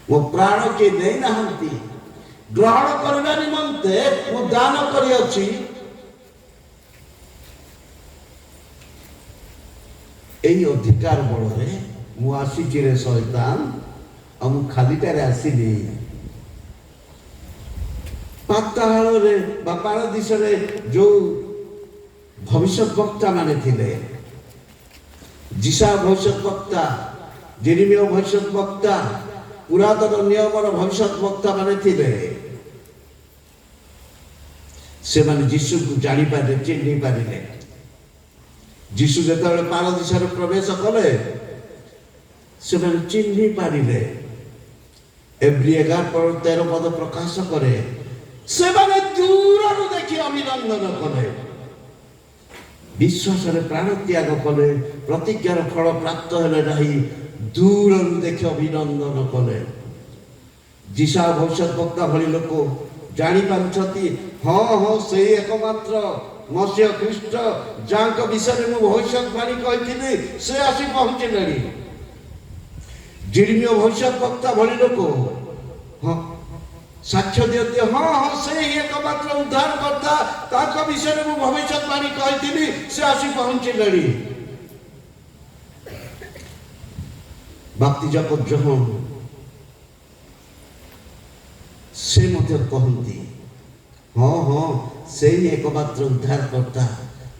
ମୋ ପ୍ରାଣ କିଏ ନେଇନାହାନ୍ତି, ଗ୍ରହଣ କରିବା ନିମନ୍ତେ ମୁଁ ଦାନ କରିଅଛି। এই ଅଧିକାର ବଳରେ ମୁଁ ଆସିଛି ରେ ଶୟତାନ, ଆଉ ମୁଁ ଖାଲିଟାରେ ଆସିନି। ପାତାଳରେ ବା ପାରଦୀସରେ ଯେଉଁ ଭବିଷ୍ୟତ ବକ୍ତା ମାନେ ଥିଲେ, ଯିଶା ଭବିଷ୍ୟତ ବକ୍ତା, ଜେରେମିୟା ଭବିଷ୍ୟତ ବକ୍ତା, ପୁରାତନ ନିୟମର ଭବିଷ୍ୟତ ବକ୍ତା ମାନେ ଥିଲେ, ସେମାନେ ଯୀଶୁକୁ ଜାଣିପାରିଲେ, ଚିହ୍ନି ପାରିଲେ। ଯୀଶୁ ଯେତେବେଳେ ପାରଦୀସରେ ପ୍ରବେଶ କଲେ, ସେମାନେ ଚିହ୍ନି ପାରିଲେ। ଏବ୍ରୀ 11:13 ପଦ ପ୍ରକାଶ କରେ, ସେମାନେ ଦୂରରୁ ଦେଖି ଅଭିନନ୍ଦନ କଲେ, ବିଶ୍ୱାସରେ ପ୍ରାଣ ତ୍ୟାଗ କଲେ, ପ୍ରତିଜ୍ଞାର ଫଳ ପ୍ରାପ୍ତ ହେଲେ ନାହିଁ, ଦୂରରୁ ଦେଖି ଅଭିନନ୍ଦନ କଲେ। ଯିଶା ଭବିଷ୍ୟତ ବକ୍ତା ଭଳି ଲୋକ ଜାଣିପାରୁଛନ୍ତି, ହଁ ସେଇ ଏକମାତ୍ର ମସିହ ଖ୍ରୀଷ୍ଟ ଯାହାଙ୍କ ବିଷୟରେ ମୁଁ ଭବିଷ୍ୟତବାଣୀ କହିଥିଲି, ସେ ଆସି ପହଞ୍ଚିଲେଣି। ଜେରେମିୟା ଭବିଷ୍ୟତ ବକ୍ତା ଭଳି ଲୋକ ସାକ୍ଷ୍ୟ ଦିଅନ୍ତି, ହଁ ସେଇ ଏକମାତ୍ର ଉଦ୍ଧାରକର୍ତ୍ତା, ତାଙ୍କ ବିଷୟରେ ମୁଁ ଭବିଷ୍ୟତବାଣୀ କହିଥିଲି, ସେ ଆସି ପହଞ୍ଚିଲେଣି। ବାପ୍ତିଜାକ ଯୋହନ ସେ ମଧ୍ୟ କହନ୍ତି, ହଁ ସେଇ ଏକମାତ୍ର ଉଦ୍ଧାରକର୍ତ୍ତା,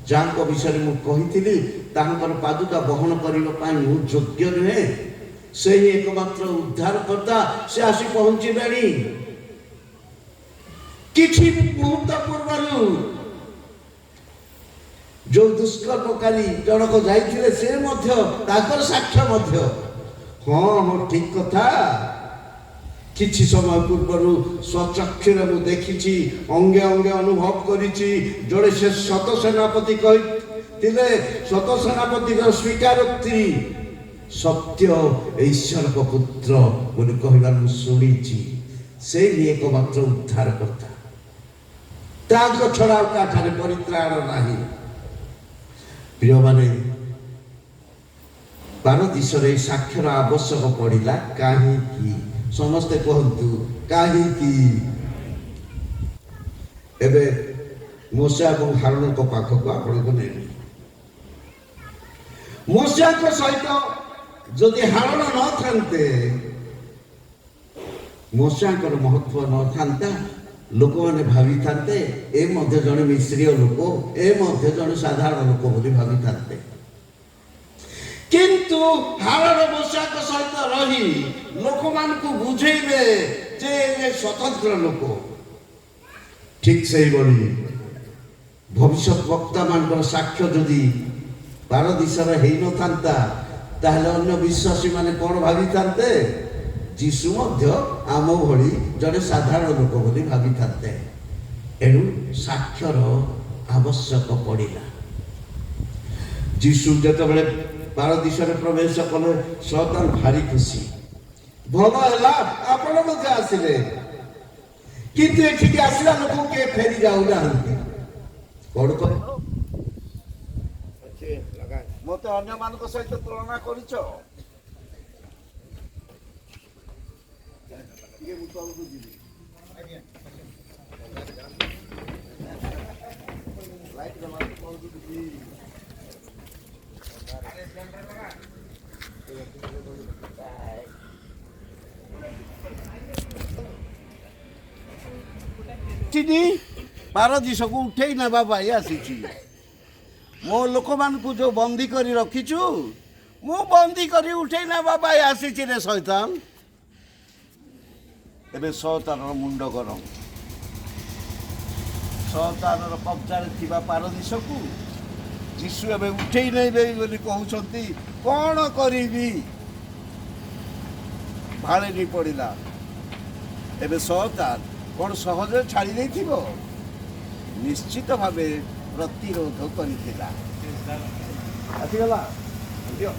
ଯାହାଙ୍କ ବିଷୟରେ ମୁଁ କହିଥିଲି ତାଙ୍କର ପାଦୁକା ବହନ କରିବା ପାଇଁ ମୁଁ ଯୋଗ୍ୟ ନୁହେଁ, ସେଇ ଏକମାତ୍ର ଉଦ୍ଧାରକର୍ତ୍ତା, ସେ ଆସି ପହଞ୍ଚିଲେଣି। କିଛି ମୁହୂର୍ତ୍ତ ପୂର୍ବରୁ जो दुष्कर्मकारी जनक जाइथिले से मध्य ताकर साक्ष्य मध्य हाँ हाँ ठीक कथा किछि समय पूर्व स्वचक्षुरे मु देखिछि अंगे अंगे अनुभव करिछि जोड़े से शत सेनापति कहिथिले शत सेनापति स्वीकारोक्ति सत्य ईश्वर को पुत्र बोली कहला मु सुनिछि से ही एकमात्र उद्धार करता ताको छड़ा काठारे परित्राण नाही प्रिय माने पारदीशरे साक्षर आवश्यक पड़िला काहे समस्ते कहतु काहे एबे मूसा और हारून को पाख को आपण को नेली मूसा को सहित जदि हारून न थांते मूसा को महत्व न थांता लोक मैंने भावी थांते ए मध्य जने मिश्रीय लोक ए मध्य जने साधारण लोक बोली भावी थांते किंतु हारण मूसा को सहित रही लोक मान को बुझेबे जे स्वतंत्र लोक ठीक सही बोली भविष्य वक्ता मान साक्ष्य जदि पारदीशर हे न थांता ताहले अन्य विश्वासी माने कोन भावी थांते जीशु मध्य आम भली जड़े साधारण लोक बोली भावी थांते एणु साक्षर आवश्यक पड़िला जीशु जतबेले पारदीशरे प्रवेश कले शैतान भारी खुशी भल है आपण मध्य आसिले किंतु एठिक आसला लोक के फेरी जाऊ ना कौन कह मत अन्य मान सहित तुलना करिछ पारदीश को उठे ना भाई आसी मो लोक मान को जो बंदी करी रखीचु मु बंदी करी उठे ना भाई आसी रे शैतान एबे शैतान मुंड गरम शैतान कब्जा थिबा पारदीश को जीशु एबे उठे नहीं बोली कहउछंती कौन करिबी भाड़े नहीं पड़िला एबे शैतान कौन सहज छाड़ी नहीं थिबो निश्चित भावे प्रतिरोध करिथिला आसीगला दियो